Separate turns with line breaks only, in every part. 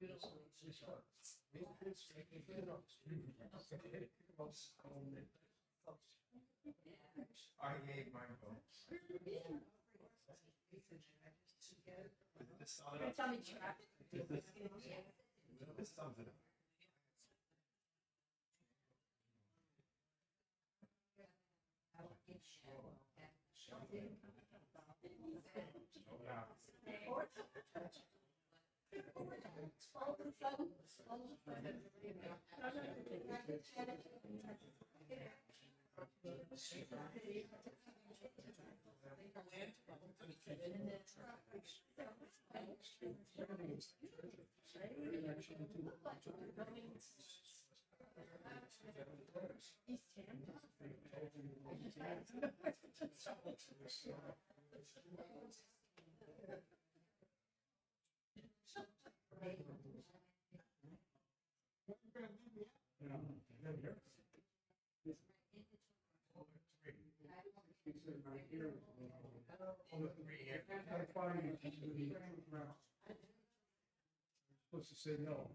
I gave my vote.
Tell me traffic.
This sums it up.
Supposed to say no.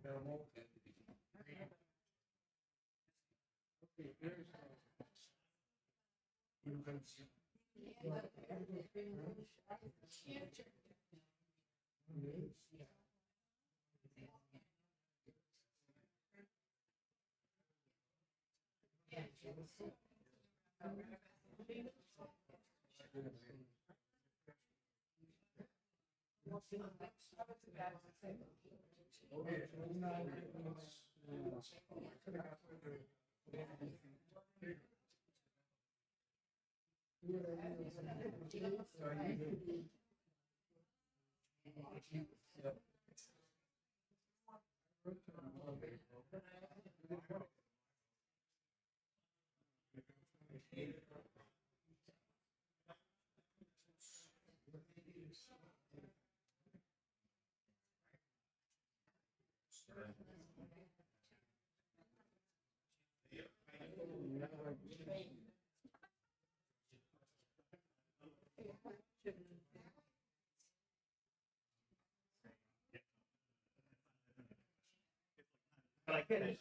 But I get it.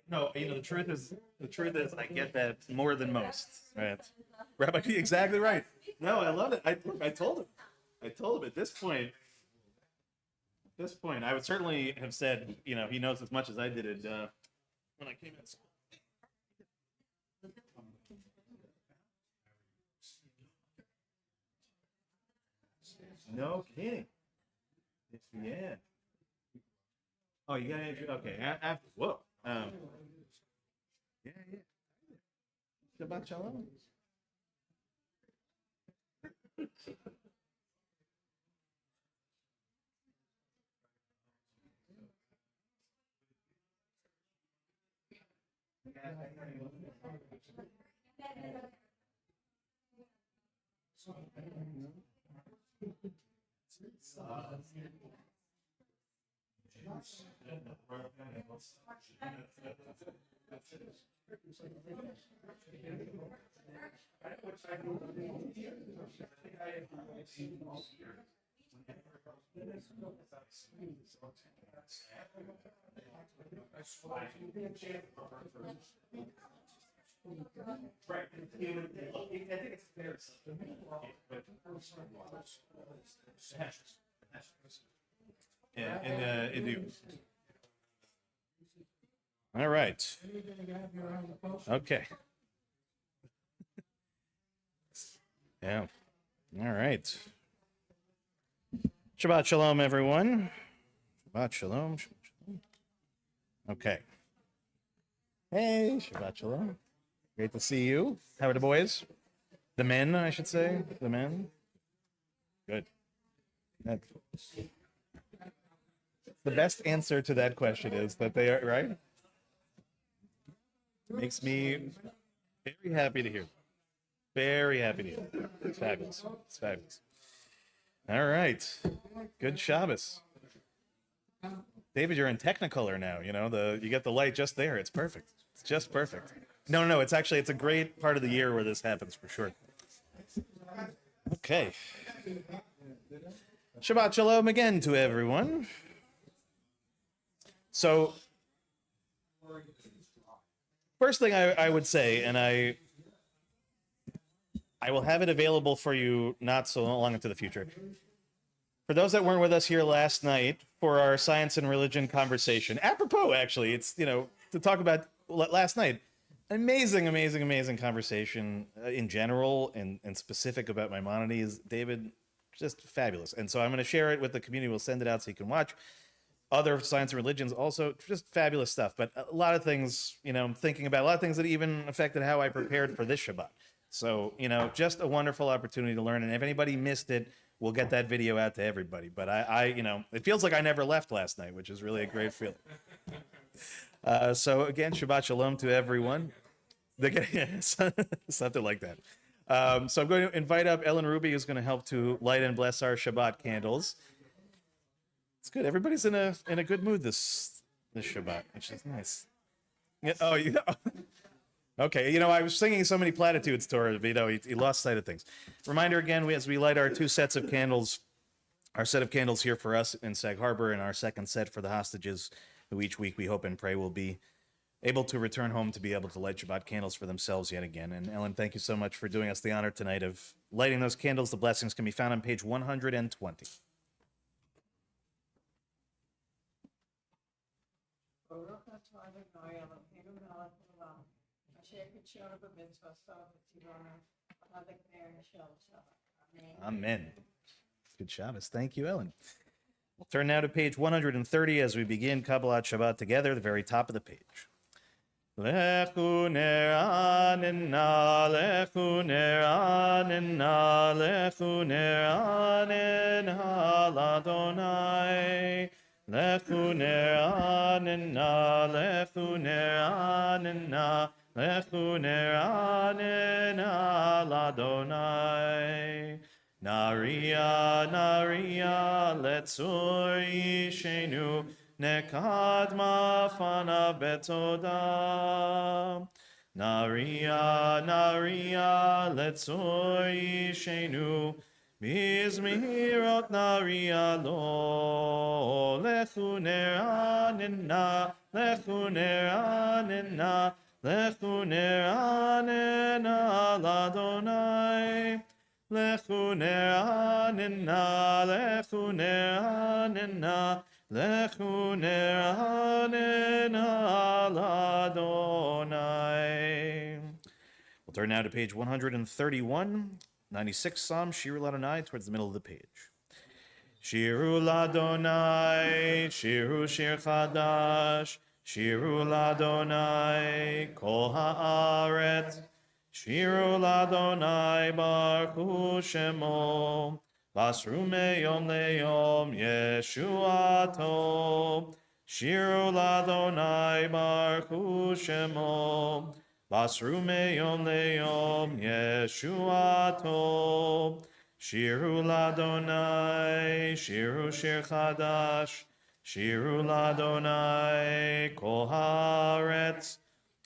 No, the truth is, I get that more than most. Right, Rabbi, exactly right. No, I love it. I told him at this point, I would certainly have said, he knows as much as I did it when I came in. No kidding. Yeah. Oh, you got Andrew. Okay. After, whoa. Yeah. Shabbat shalom. Right. I think it's fair. And all right. Okay. Yeah. All right. Shabbat shalom, everyone. Shabbat shalom. Okay. Hey, Shabbat shalom. Great to see you. How are the boys? The men, I should say. The men. Good. The best answer to that question is that they are, right? Makes me very happy to hear. Very happy to hear. It's fabulous. It's fabulous. All right. Good Shabbos. David, you're in Technicolor now. You get the light just there. It's perfect. It's just perfect. No. It's a great part of the year where this happens for sure. Okay. Shabbat shalom again to everyone. So first thing I would say, and I will have it available for you not so long into the future. For those that weren't with us here last night for our science and religion conversation, apropos, actually, it's, to talk about last night, amazing conversation in general and specific about Maimonides. David, just fabulous. And so I'm going to share it with the community. We'll send it out so you can watch. Other science and religions also, just fabulous stuff. But a lot of things, I'm thinking about a lot of things that even affected how I prepared for this Shabbat. So, just a wonderful opportunity to learn. And if anybody missed it, we'll get that video out to everybody. But it feels like I never left last night, which is really a great feeling. So again, Shabbat Shalom to everyone. Something like that. So I'm going to invite up Ellen Ruby, who's going to help to light and bless our Shabbat candles. It's good. Everybody's in a good mood this Shabbat, which is nice. Yeah, okay, I was singing so many platitudes to her, he lost sight of things. Reminder again, as we light our two sets of candles, our set of candles here for us in Sag Harbor and our second set for the hostages, who each week we hope and pray will be able to return home to be able to light Shabbat candles for themselves yet again. And Ellen, thank you so much for doing us the honor tonight of lighting those candles. The blessings can be found on page 120. Amen. Good Shabbos. Thank you, Ellen. We'll turn now to page 130 as we begin Kabbalat Shabbat together, the very top of the page. Lechu ne'anena, lechu ne'anena, lechu ne'anena l'Adonai. Lechu ne'anena, lechu ne'anena, lechu ne'anena l'Adonai. Naria, naria, letzur yishenu, nekadma fana betoda. Naria, naria, letzur yishenu, bizmirot naria lo. Lechu ne'anena, lechu ne'anena, lechu ne'anena l'Adonai. Lechu ne'anena, lechu ne'anena, lechu ne'anena l'Adonai. We'll turn now to page 131, 96 Psalm, Shiru l'Adonai, towards the middle of the page. Shiru l'Adonai, shiru shir chadash, shiru l'Adonai, kol haaretz. Shiru l'Adonai baruch shemo, basru meyom leyom yeshuato. Shiru l'Adonai baruch shemo, basru meyom leyom yeshuato. Shiru l'Adonai, shiru shir chadash, shiru l'Adonai kol haaretz.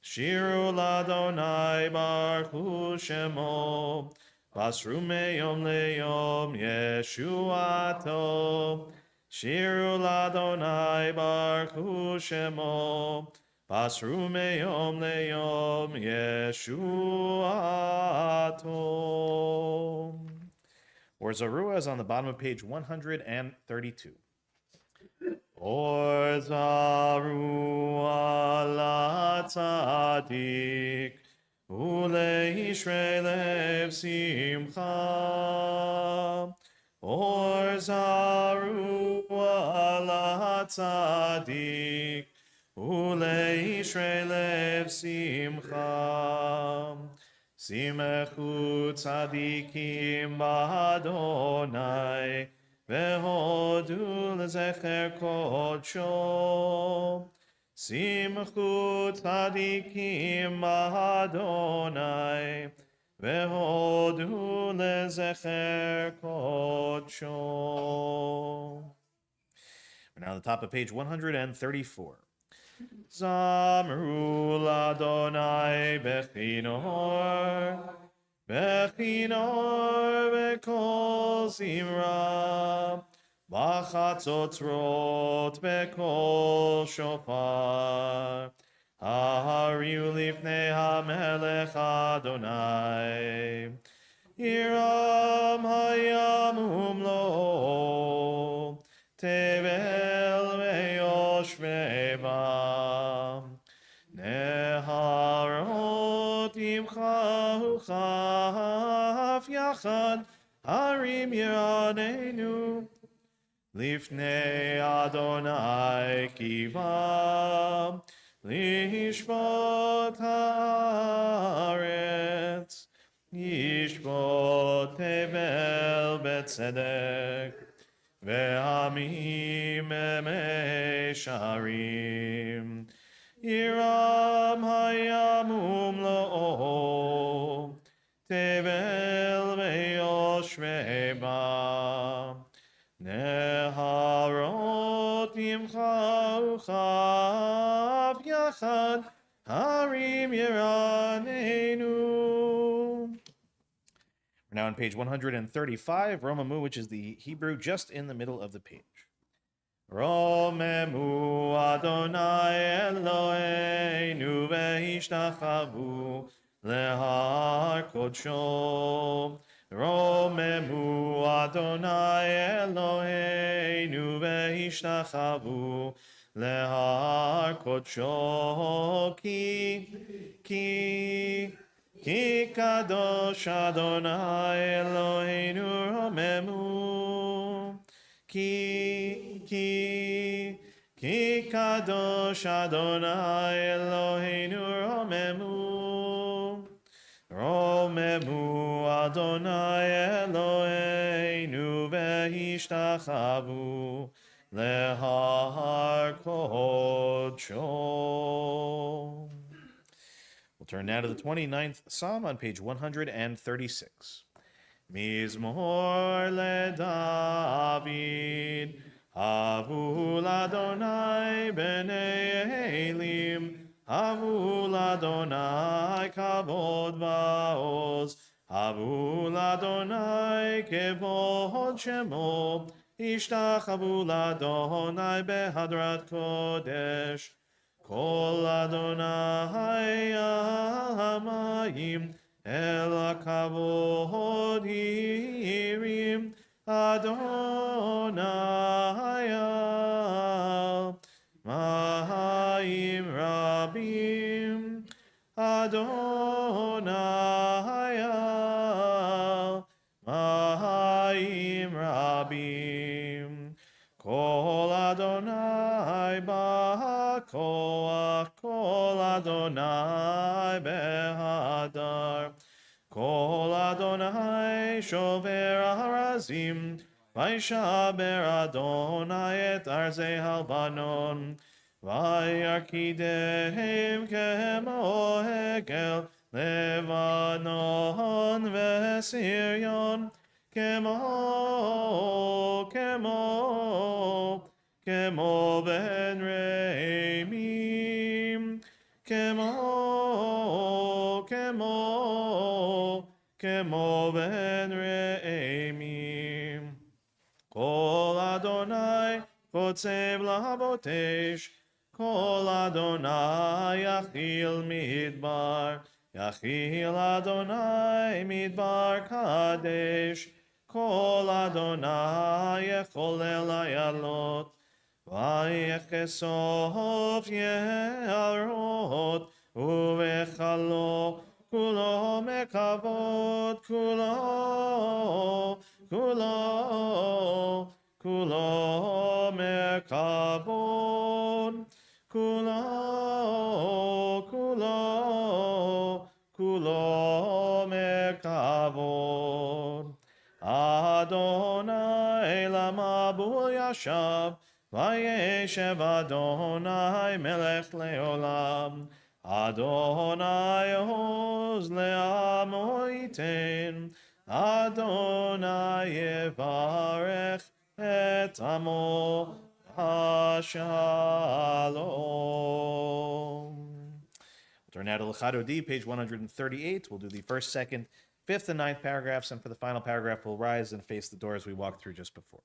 Shiru l'Adonai baruch shemo, basru meyom leyom yeshuato. Shiru l'Adonai baruch shemo, basru meyom leyom yeshuato. Or Zarua is on the bottom of page 132. Or zarua la tzadik, uleishrei lev simcha. Or zarua la tzadik, uleishrei lev simcha. Simechu tzadikim b'Adonai, Vehodu lezecher kodsho. Simchu tzadikim b'Adonai, Vehodu lezecher kodsho. We're now at the top of page 134. Zamru l'Adonai bechinor, bechinor v'kol zimra. בחצוצרות בקול שופר, הריעו לפני המלך אדוני, ירם הים ומלואו, תבל ויושבי בם, נהרות ימחאו כף יחד, הרים ירננו, לפני אדוני כי בא, לשפוט הארץ, ישפוט תבל בצדק, ועמים במישרים, ירם הים ומלואו, תבל ויושבי בם, נהרות ימחאו כף יחד, הרים ירננו. We're now on page 135, Romamu, which is the Hebrew just in the middle of the page. Romemu Adonai Eloheinu ve'ishtachavu lehar kodsho. Romemu Adonai Eloheinu ve'ishtachavu lehar kodsho ki kadosh Adonai Eloheinu romemu ki kadosh Adonai Eloheinu romemu Adonai Eloheinu ve'ishtachavu lehar kodsho. We'll turn now to the 29th Psalm on page 136. Mizmor leDavid, Havu l'Adonai b'nei Elim, Havu l'Adonai kavod va'oz, Havu l'Adonai kevod shemo, Ishtachavu l'Adonai behadrat kodesh, Kol Adonai hamayim, El hakavod hirim, Adonai mahayim rabim, Adonai mahayim rabim, Kol Adonai ba'koach, Kol Adonai behadar, Kol Adonai shover harazim, Vaishaber Adonai et arzei halbanon, Vayarkidehem kemo hekel, Levanon veSiryon, Kemo ben Reimim, Kemo ben Reimim. Kol Adonai kotzev labotesh, Kol Adonai yachil midbar, Yachil Adonai midbar kadesh, Kol Adonai yecholel ayalot, Vayechesof yeharot, Uvechalo kulo mekavod, kulo mekavod, kulo mekavod. Adonai lamabu yashav, Vayeshev Adonai melech leolam, Adonai hoz le'amo yiten, Adonai yevarech et amo hashalom. We'll turn now to L'chadodi, page 138. We'll do the first, second, fifth, and ninth paragraphs, and for the final paragraph, we'll rise and face the door as we walked through just before.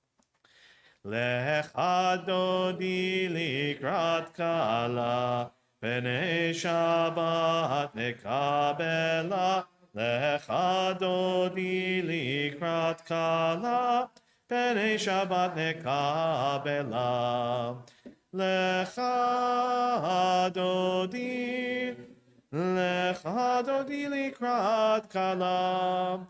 Lecha dodi likrat kala, Pnei Shabbat nekabela. Lecha dodi likrat kala, Pnei Shabbat nekabela. Lecha dodi likrat kala,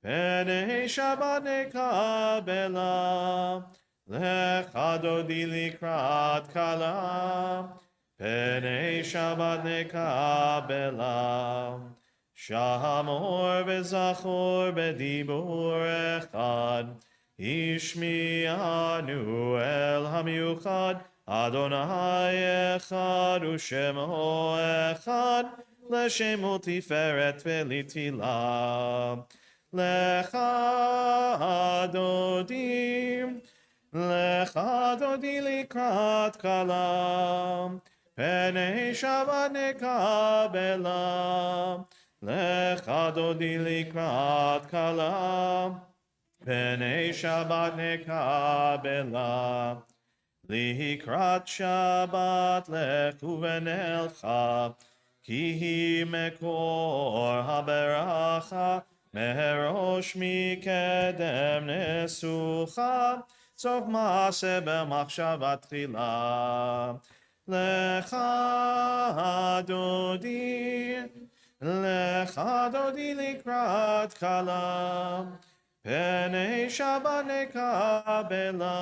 Pnei Shabbat nekabela. Lecha dodi likrat kala, Pnei Shabbat nekabela. Shamor v'zachor b'dibur echad, Ishmi'anu el hamiuchad, Adonai echad u'shemo echad, L'shemo tiferet v'litila. Lecha dodi likrat kala, Pnei Shabbat nekabela. Lecha dodi likrat kala, Pnei Shabbat nekabela. Likrat Shabbat lechu v'nelcha, Ki hi mekor haberacha, Merosh mikedem nesucha, Sof maaseh b'machshavat tchila. Lecha dodi likrat kala, Pnei Shabbat nekabela.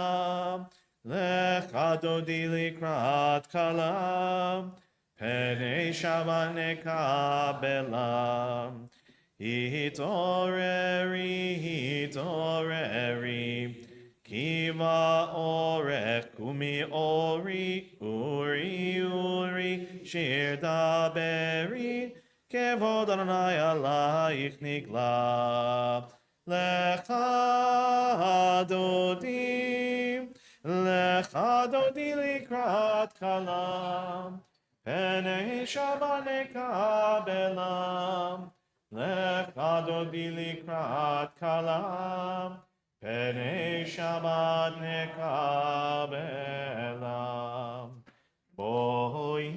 Lecha dodi likrat kala, Pnei Shabbat nekabela. Hitoreri, Kiva orech kumi uri, shir daberi, Kevod Adonai alayich nigla. Lecha dodi likrat kala, Pnei Shabbat nekabela. Lecha dodi likrat kala, Pnei Shabbat nekabela. Boi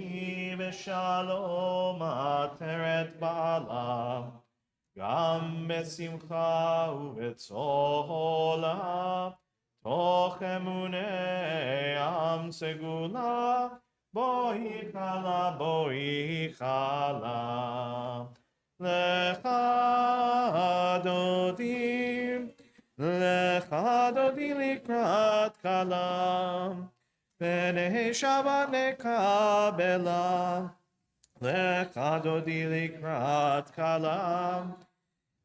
v'shalom ateret ba'ala, Gam besimcha u'betzola, Toch emunei am segula, Boi chala. Lecha dodi likrat kala, Pnei Shabbat nekabela. Lecha dodi likrat kala,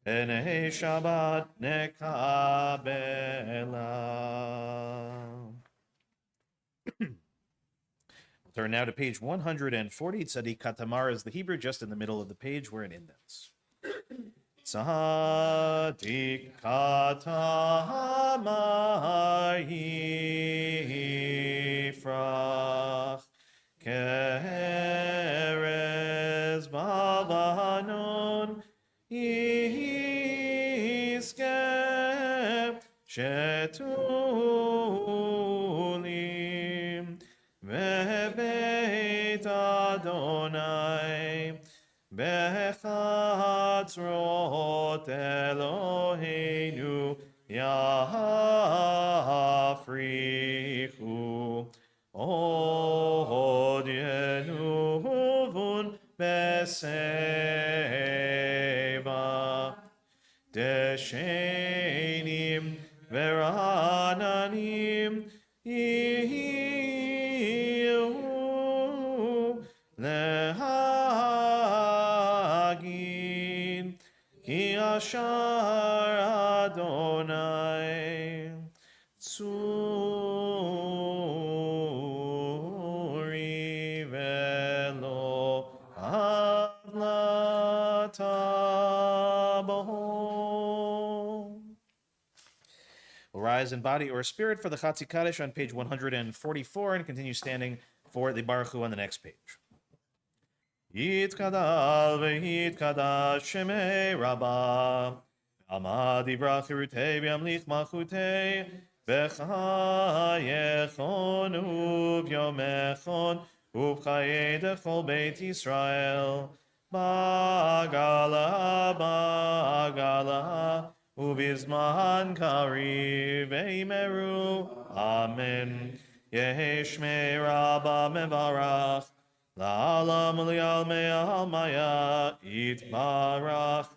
Pnei Shabbat nekabela. Turn now to page 140. Tzadik Katamar is the Hebrew, just in the middle of the page where it indents. Tzadik Katamar yifrach, Kerez balanon yizke, Shetulim Bebeit Adonai, Bechatzrot Eloheinu Yafrichu, Od Yenuvun Beseva, Deshenim Verananim Lehagin, Ki Ashar Adonai Tsuri Velo Avlatabo. We'll rise in body or spirit for the Chatzi Kaddish on page 144 and continue standing for the Baruch Hu on the next page. Yitkadal v'yitkadash shemei Rabbah, Amad yivrach chirutei v'yamlich malchutei, B'chayechon u'vyomechon u'b'chayei dechol Beit Yisrael. Ba'agala, ba'agala, u'bizman kariv eimeru. Amen. Yeheshme Rabba mevarach. La'alam li'almei almaya itbarach.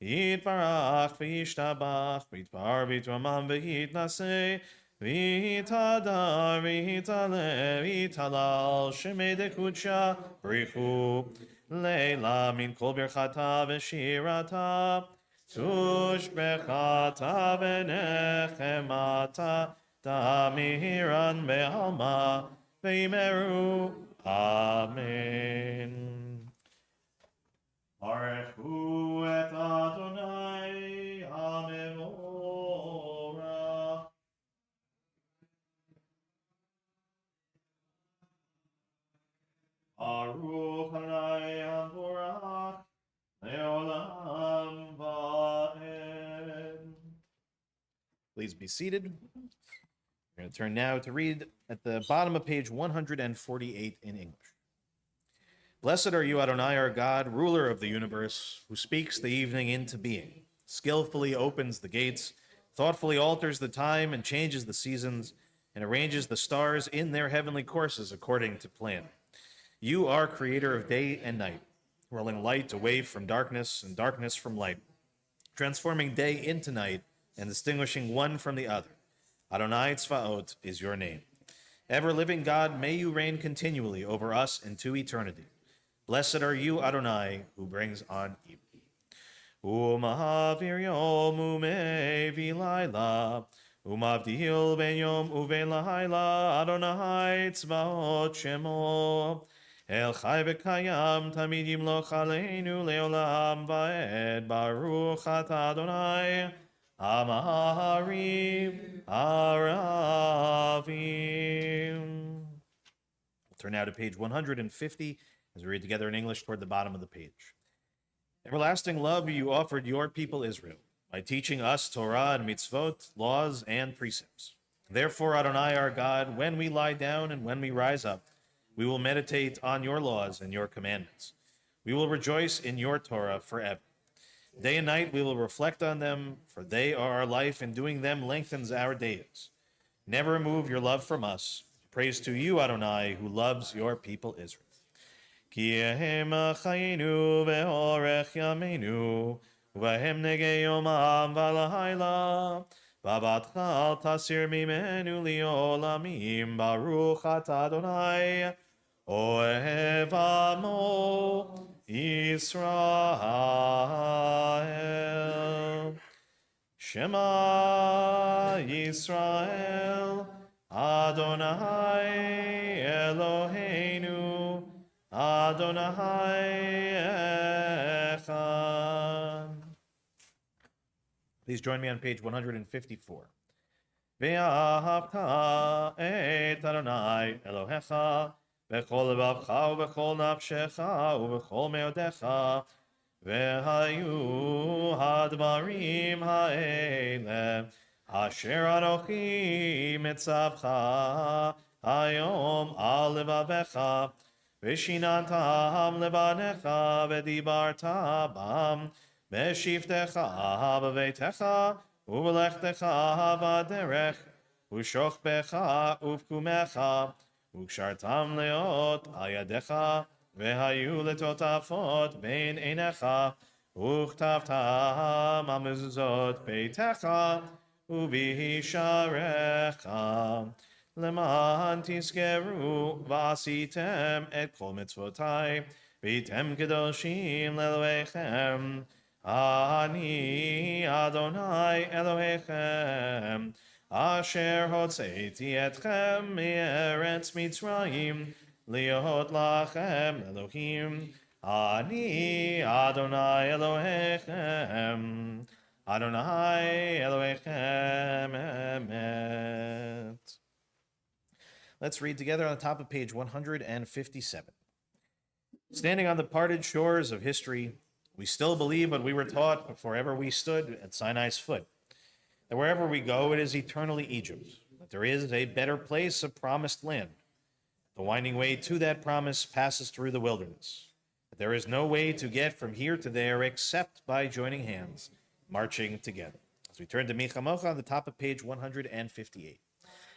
Yitbarach v'yishtabach v'yitbar v'yitramam v'yitnaseh v'yitadar v'yitaleh v'yitalal shemei dekudsha brichu leila min kol birchata v'shirata tush berchata v'nechemata tamiran be'alma v'imeru. Amen. Baruchu et Adonai HaMevorach. Baruch Adonai HaMevorach Leolam Va'ed. Please be seated. We're going to turn now to read at the bottom of page 148 in English. Blessed are you, Adonai, our God, ruler of the universe, who speaks the evening into being, skillfully opens the gates, thoughtfully alters the time and changes the seasons, and arranges the stars in their heavenly courses according to plan. You are creator of day and night, rolling light away from darkness and darkness from light, transforming day into night and distinguishing one from the other. Adonai Tzvaot is your name. Ever-living God, may you reign continually over us into eternity. Blessed are you, Adonai, who brings on evening. U'mahavir yom u'mevi laila, u'mavdil ben yom u'ven laila, Adonai tzvaot shemo. El chai v'kayam tamid yimloch aleinu leolam va'ed, Baruch atah Adonai, Amahariv Aravim. We'll turn now to page 150 as we read together in English toward the bottom of the page. Everlasting love you offered your people Israel by teaching us Torah and mitzvot, laws and precepts. Therefore, Adonai our God, when we lie down and when we rise up, we will meditate on your laws and your commandments. We will rejoice in your Torah forever. Day and night we will reflect on them, for they are our life, and doing them lengthens our days. Never remove your love from us. Praise to you, Adonai, who loves your people Israel. Ki ehem chayinu ve'orech yameinu, u'vahem negei yomam v'layla, v'avatcha al tasir mimenu li'olamim, Baruch atah Adonai, ohev amo Yisrael. Shema Yisrael, Adonai Eloheinu, Adonai Echad. Please join me on page 154. Ve'ahavta et Adonai Elohecha, b'chol levavcha u'b'chol nafshecha u'b'chol meodecha, ve'hayu hadvarim ha'ele asher anochi mitzavcha hayom al levavecha, v'shinantam levanecha v'dibarta bam v'shiftecha b'veitecha u'v'lechtecha v'aderech u'shochbecha u'vkumecha u'kshartam leot al yadecha v'hayu letotafot bein einecha u'chtavtam amezuzot beitecha u'visharecha leman tiskeru v'asitem et kol mitzvotai v'yitem kedoshim le'elohechem ani Adonai Elohechem asher hotzeiti etchem me'eretz Mitzrayim liot lachem Elohim ani Adonai Elohechem Adonai Elohechem emet. Let's read together on the top of page 157. Standing on the parted shores of history, we still believe what we were taught before ever we stood at Sinai's foot, that wherever we go, it is eternally Egypt, that there is a better place, a promised land. The winding way to that promise passes through the wilderness. But there is no way to get from here to there except by joining hands, marching together. As we turn to Michamocha on the top of page 158.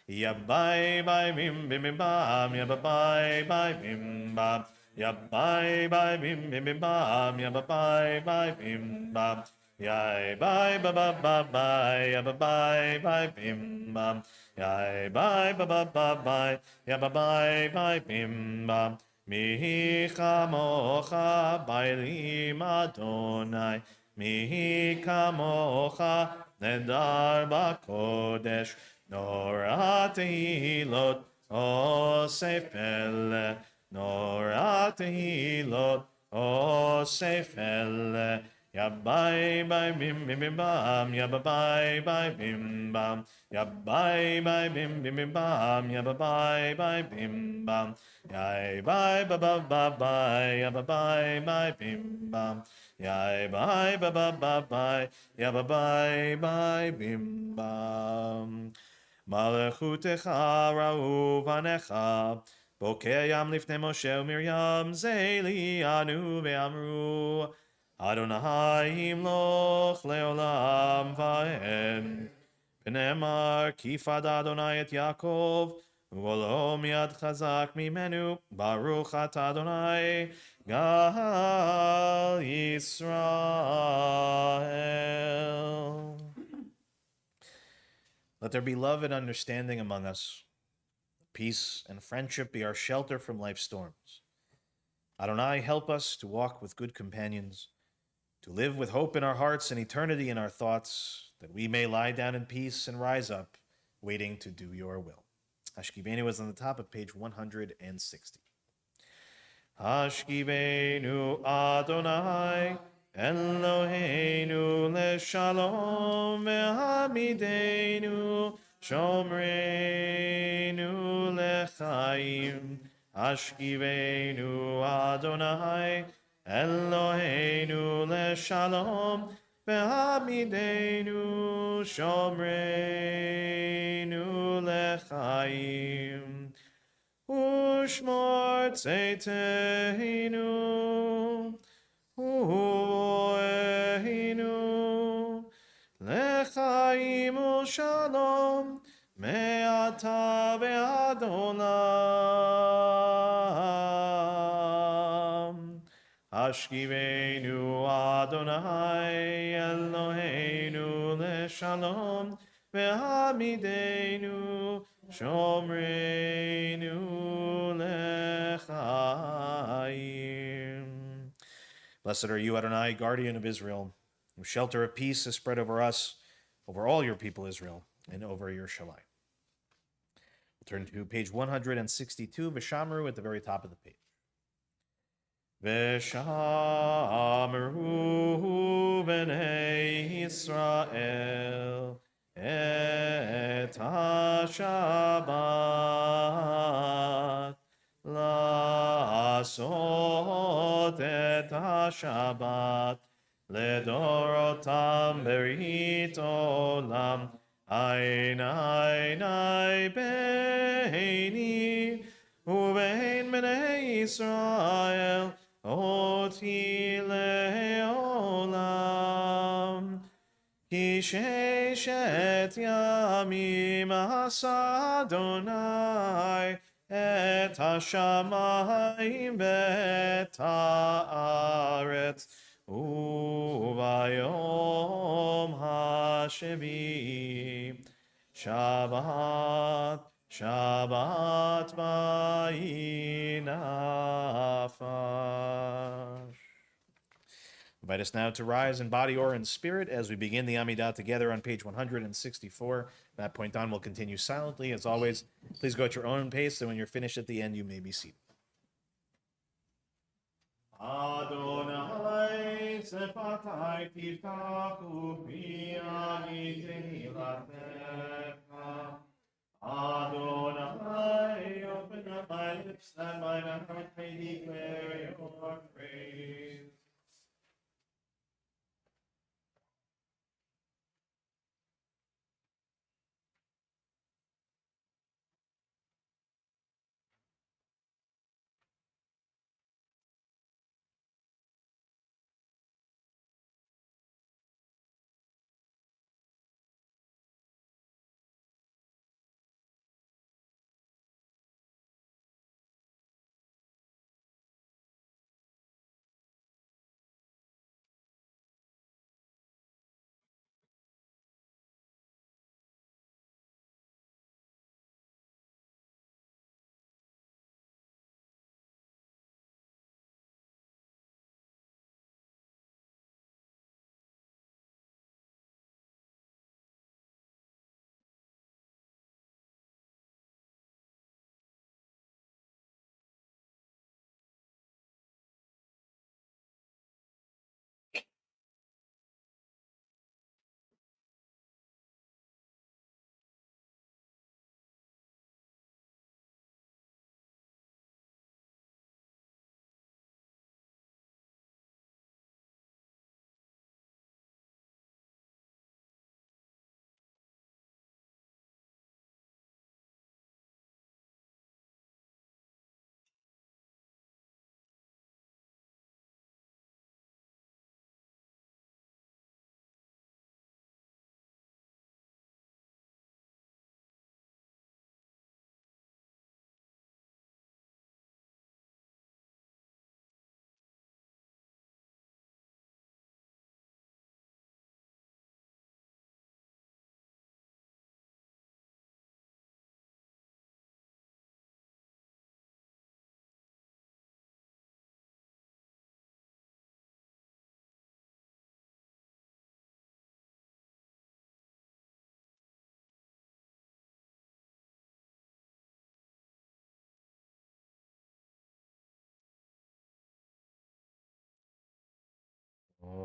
Yabai by bim bim bim bam, yabai by bim bam, yabai by bim bim bim bam, yabai by bim bam, yai bye ba ba ba bye, yabai by bim bam, yai bye ba ba ba bye, yabai by bim bam. Mi chamocha bailim Adonai, mi kamocha nedar bakodesh. Nora tehilot osef ele, Nora tehilot osef ele. Yabai by bim bim bim bam, yabai by bim bam, yabai by bim bim bim bam, yabai by bim bam, yai by ba ba ba ba, yabai by bim bam, yai by ba ba ba ba, yabai by bim bam. Malachutecha ra'u vanecha, bokeh yam lifnei Moshe u'Miriam zeli anu ve'amru, Adonai imloch leolam va'en. V'nemar kifad Adonai et Yaakov, u'olo miad chazak mimenu, baruch atah Adonai, gal Yisrael. Let there be love and understanding among us. Peace and friendship be our shelter from life's storms. Adonai, help us to walk with good companions, to live with hope in our hearts and eternity in our thoughts, that we may lie down in peace and rise up, waiting to do your will. Hashkivenu is on the top of page 160. Hashkivenu Adonai, Eloheinu leshalom ve'hamidenu shomreinu lechaim. Hashkivenu Adonai, Eloheinu leshalom ve'hamidenu shomreinu lechaim. Ushmor tzeiteinu U'ehinu lechaim u'shalom me'ata ve'ad olam. Hashkivenu Adonai Eloheinu leshalom ve'hamidenu shomreinu lechaim. Blessed are you, Adonai, guardian of Israel, whose shelter of peace is spread over us, over all your people Israel, and over your Shalai. We'll turn to page 162, Veshamru, at the very top of the page. Veshamru b'nei Yisrael et ha-Shabbat, Lasot et ha-Shabbat, Ledorotam berit olam, Ain beini, Uvein b'nei Yisrael, Oti le'olam. Ki sheshet yamim asa Adonai, et hashamayim ve'et haaretz, uvayom hashevi, Shabbat, Shabbat vayinafash. Invite us now to rise in body or in spirit as we begin the Amidah together on page 164. From that point on, we'll continue silently. As always, please go at your own pace, so when you're finished at the end, you may be seated. Adonai sefatai tiftachu pi ani tehilatecha. Adonai, open up my lips that my mouth may declare your praise.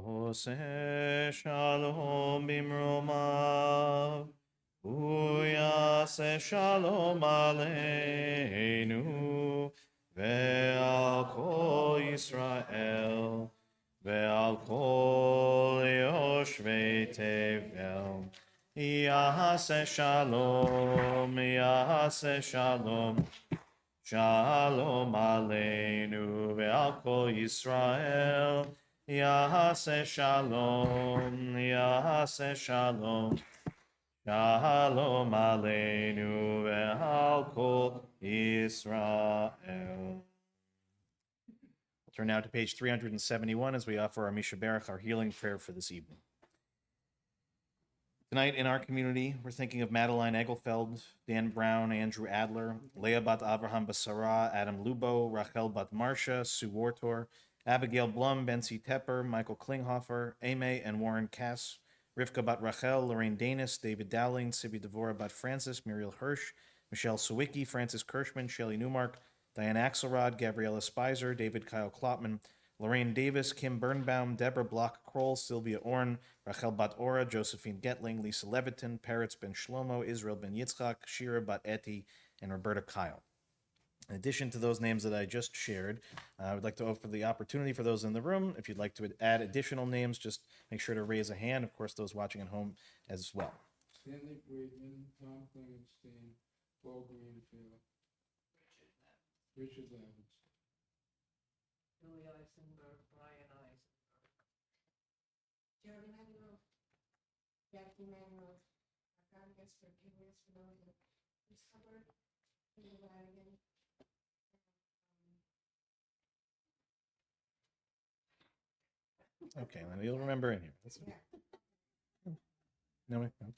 Oseh shalom bimromav, uyaseh shalom aleinu, ve'al kol Yisrael, ve'al kol yoshvei tevel. Yaseh shalom, yaseh shalom. Shalom aleinu ve'al kol Yisrael. Yaseh shalom, yaseh shalom. Shalom aleinu ve'al kol Yisrael. We'll turn now to page 371 as we offer our Misha Berach, our healing prayer for this evening. Tonight in our community, we're thinking of Madeline Egelfeld, Dan Brown, Andrew Adler, Leah Bat Abraham Basara, Adam Lubo, Rachel Bat Marsha, Sue Wartor, Abigail Blum, Bensi Tepper, Michael Klinghofer, Ame and Warren Cass, Rivka Bat Rachel, Lorraine Danis, David Dowling, Sibi Devora Bat Francis, Muriel Hirsch, Michelle Sawicki, Francis Kirschman, Shelley Newmark, Diane Axelrod, Gabriella Spicer, David Kyle Klopman, Lorraine Davis, Kim Birnbaum, Deborah Block-Kroll, Sylvia Orn, Rachel Bat Ora, Josephine Getling, Lisa Leviton, Peretz Ben Shlomo, Israel Ben Yitzchak, Shira Bat Eti, and Roberta Kyle. In addition to those names that I just shared, I would like to offer the opportunity for those in the room. If you'd like to add additional names, just make sure to raise a hand. Of course, those watching at home as well.
Stanley Friedman, Tom Clemenstein, Paul Greenfield, Richard Evans.
Julie Eisenberg, Brian Eisenberg.
Jerry Manuel, Jackie Manuel, Arkan Gesper, Julius Familia, Chris Hubbard, Peter Radigan.
Okay, then you'll remember in here. That's
Yeah.
No, okay.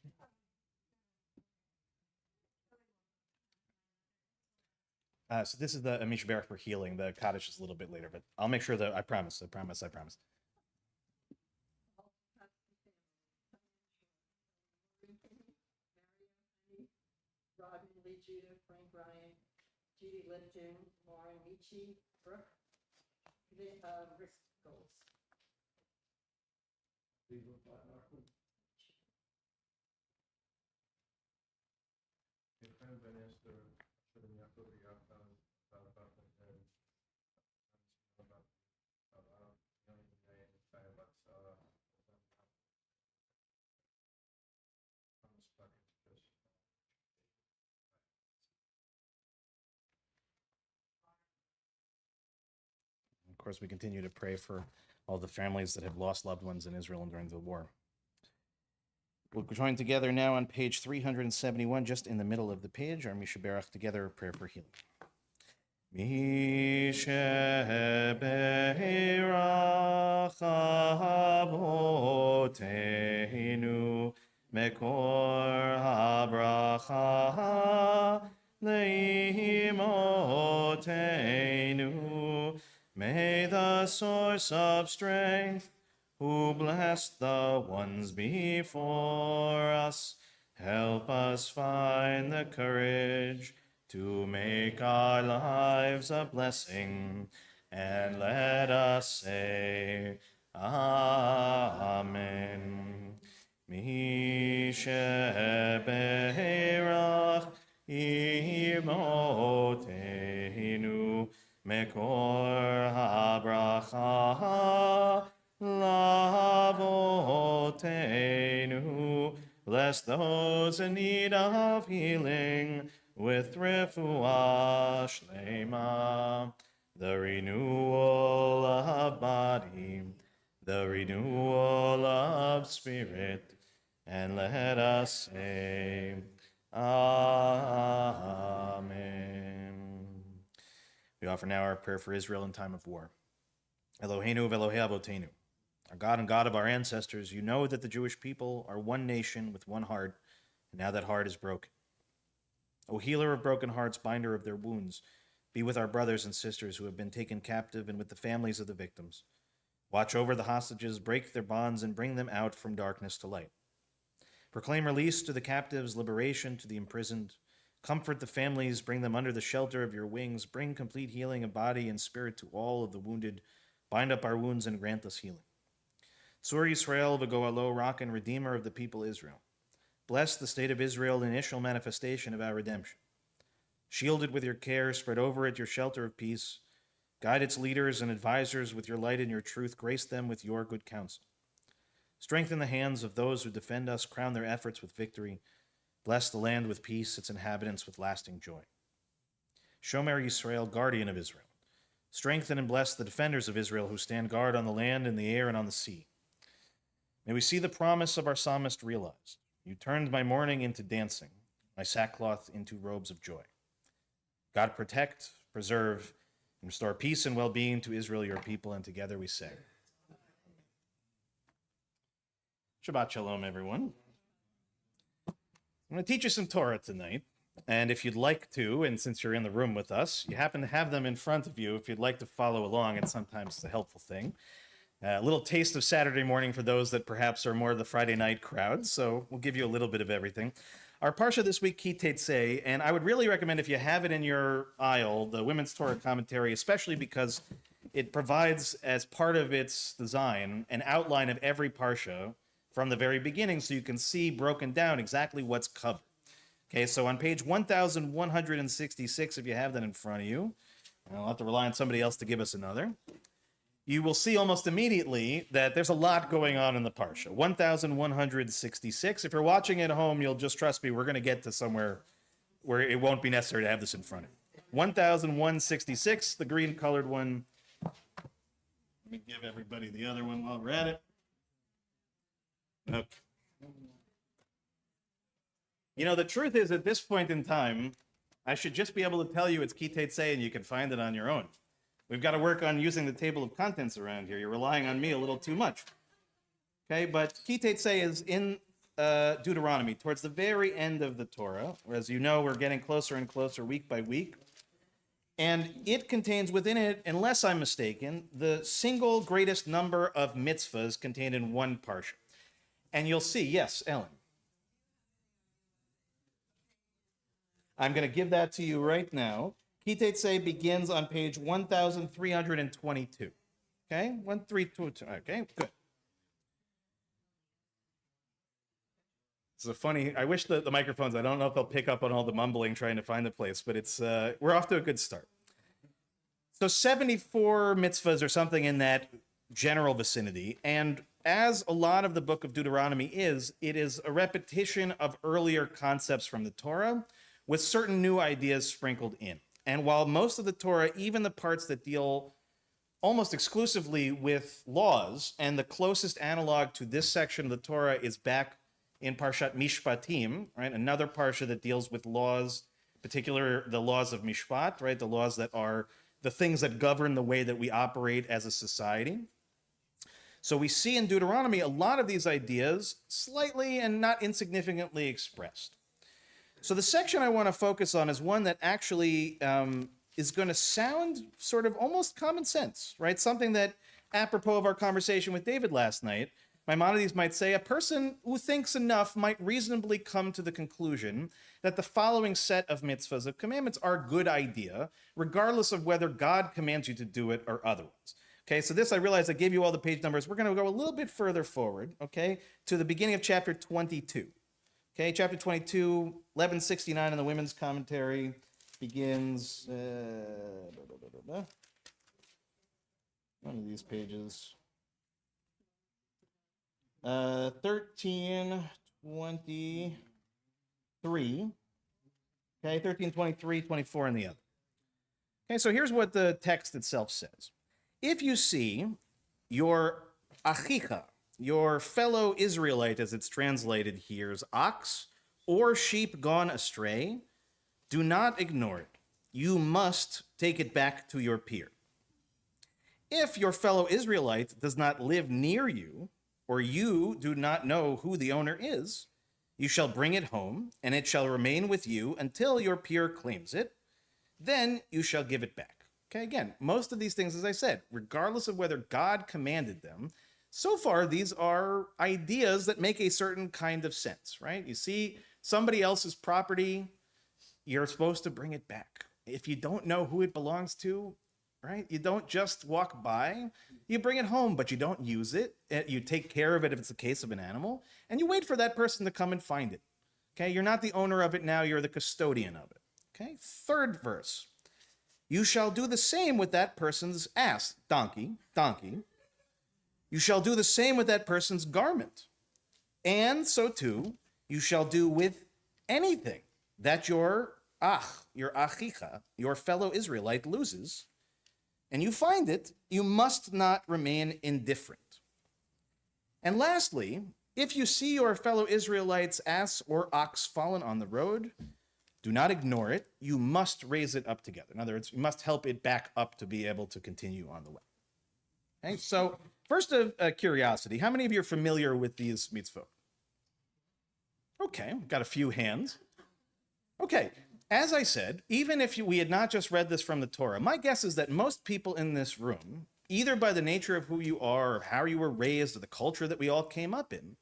So this is the Amisha Barak for healing. The Kaddish is a little bit later, but I'll make sure that I promise.
Robin Lee Judah, Frank Ryan, Judy Lipton, Lauren Michi, Brooke, Risk Goals.
Of course, we continue to pray for all the families that have lost loved ones in Israel during the war. We'll join together now on page 371, just in the middle of the page, our Misha Berach together, prayer for healing. Misha Berach Avoteinu Mekor HaBracha Leimotenu. May the source of strength, who blessed the ones before us, help us find the courage to make our lives a blessing, and let us say, Amen. Misha Berach Imotenu Mekor HaBracha Lavotenu. Bless those in need of healing with refuah shlema, the renewal of body, the renewal of spirit, and let us say, Amen. We offer now our prayer for Israel in time of war. Eloheinu v'Elohei Avotenu. Our God and God of our ancestors, you know that the Jewish people are one nation with one heart, and now that heart is broken. O healer of broken hearts, binder of their wounds, be with our brothers and sisters who have been taken captive and with the families of the victims. Watch over the hostages, break their bonds, and bring them out from darkness to light. Proclaim release to the captives, liberation to the imprisoned. Comfort the families, bring them under the shelter of your wings. Bring complete healing of body and spirit to all of the wounded. Bind up our wounds and grant us healing. Tzur Yisrael v'goalo, rock and redeemer of the people Israel. Bless the state of Israel, the initial manifestation of our redemption. Shield it with your care, spread over it your shelter of peace. Guide its leaders and advisors with your light and your truth. Grace them with your good counsel. Strengthen the hands of those who defend us. Crown their efforts with victory. Bless the land with peace, its inhabitants with lasting joy. Shomer Yisrael, guardian of Israel. Strengthen and bless the defenders of Israel who stand guard on the land, in the air, and on the sea. May we see the promise of our psalmist realized. You turned my mourning into dancing, my sackcloth into robes of joy. God protect, preserve, and restore peace and well-being to Israel, your people, and together we say. Shabbat shalom, everyone. I'm going to teach you some Torah tonight, and if you'd like to, and since you're in the room with us, you happen to have them in front of you if you'd like to follow along. It's sometimes a helpful thing. A little taste of Saturday morning for those that perhaps are more the Friday night crowd, so we'll give you a little bit of everything. Our parsha this week, Ki Teitzei, and I would really recommend if you have it in your aisle, the Women's Torah Commentary, especially because it provides, as part of its design, an outline of every parsha from the very beginning, so you can see broken down exactly what's covered. Okay, so on page 1166, if you have that in front of you, I'll have to rely on somebody else to give us another. You will see almost immediately that there's a lot going on in the parsha. 1166. If you're watching at home, you'll just trust me, we're going to get to somewhere where it won't be necessary to have this in front of you. 1166, the green colored one. Let me give everybody the other one while we're at it. Okay. You know, the truth is, at this point in time, I should just be able to tell you it's Ki Teitzei and you can find it on your own. We've got to work on using the table of contents around here. You're relying on me a little too much. Okay, but Ki Teitzei is in Deuteronomy, towards the very end of the Torah. As you know, we're getting closer and closer week by week. And it contains within it, unless I'm mistaken, the single greatest number of mitzvahs contained in one parsha. And you'll see, yes, Ellen. I'm going to give that to you right now. Ki Teitzei begins on page 1322. Okay? 1322. Okay, good. This is a funny, I wish the microphones, I don't know if they'll pick up on all the mumbling trying to find the place, but it's we're off to a good start. So 74 mitzvahs or something in that general vicinity, and as a lot of the book of Deuteronomy is, it is a repetition of earlier concepts from the Torah with certain new ideas sprinkled in. And while most of the Torah, even the parts that deal almost exclusively with laws, and the closest analog to this section of the Torah is back in Parshat Mishpatim, right? Another parsha that deals with laws, particular the laws of Mishpat, right? The laws that are the things that govern the way that we operate as a society. So we see in Deuteronomy a lot of these ideas slightly and not insignificantly expressed. So the section I want to focus on is one that actually is going to sound sort of almost common sense, right? Something that, apropos of our conversation with David last night, Maimonides might say a person who thinks enough might reasonably come to the conclusion that the following set of mitzvahs, of commandments, are a good idea, regardless of whether God commands you to do it or otherwise. Okay, so this, I realize I gave you all the page numbers. We're going to go a little bit further forward, okay, to the beginning of chapter 22. Okay, chapter 22, 1169 in the Women's Commentary begins, one of these pages, 1323, okay, 1323, 24 in the other. Okay, so here's what the text itself says. If you see your achicha, your fellow Israelite, as it's translated here's ox or sheep gone astray, do not ignore it. You must take it back to your peer. If your fellow Israelite does not live near you, or you do not know who the owner is, you shall bring it home, and it shall remain with you until your peer claims it. Then you shall give it back. Okay, again, most of these things, as I said, regardless of whether God commanded them, so far, these are ideas that make a certain kind of sense, right? You see somebody else's property, you're supposed to bring it back. If you don't know who it belongs to, right? You don't just walk by. You bring it home, but you don't use it. You take care of it if it's the case of an animal, and you wait for that person to come and find it. Okay, you're not the owner of it now, you're the custodian of it. Okay, third verse. You shall do the same with that person's ass, donkey. You shall do the same with that person's garment. And so too, you shall do with anything that your achicha, your fellow Israelite, loses, and you find it, you must not remain indifferent. And lastly, if you see your fellow Israelite's ass or ox fallen on the road, do not ignore it. You must raise it up together. In other words, you must help it back up to be able to continue on the way. Okay, so first a curiosity. How many of you are familiar with these mitzvot? Okay, got a few hands. Okay, as I said, even if we had not just read this from the Torah, my guess is that most people in this room, either by the nature of who you are or how you were raised or the culture that we all came up in,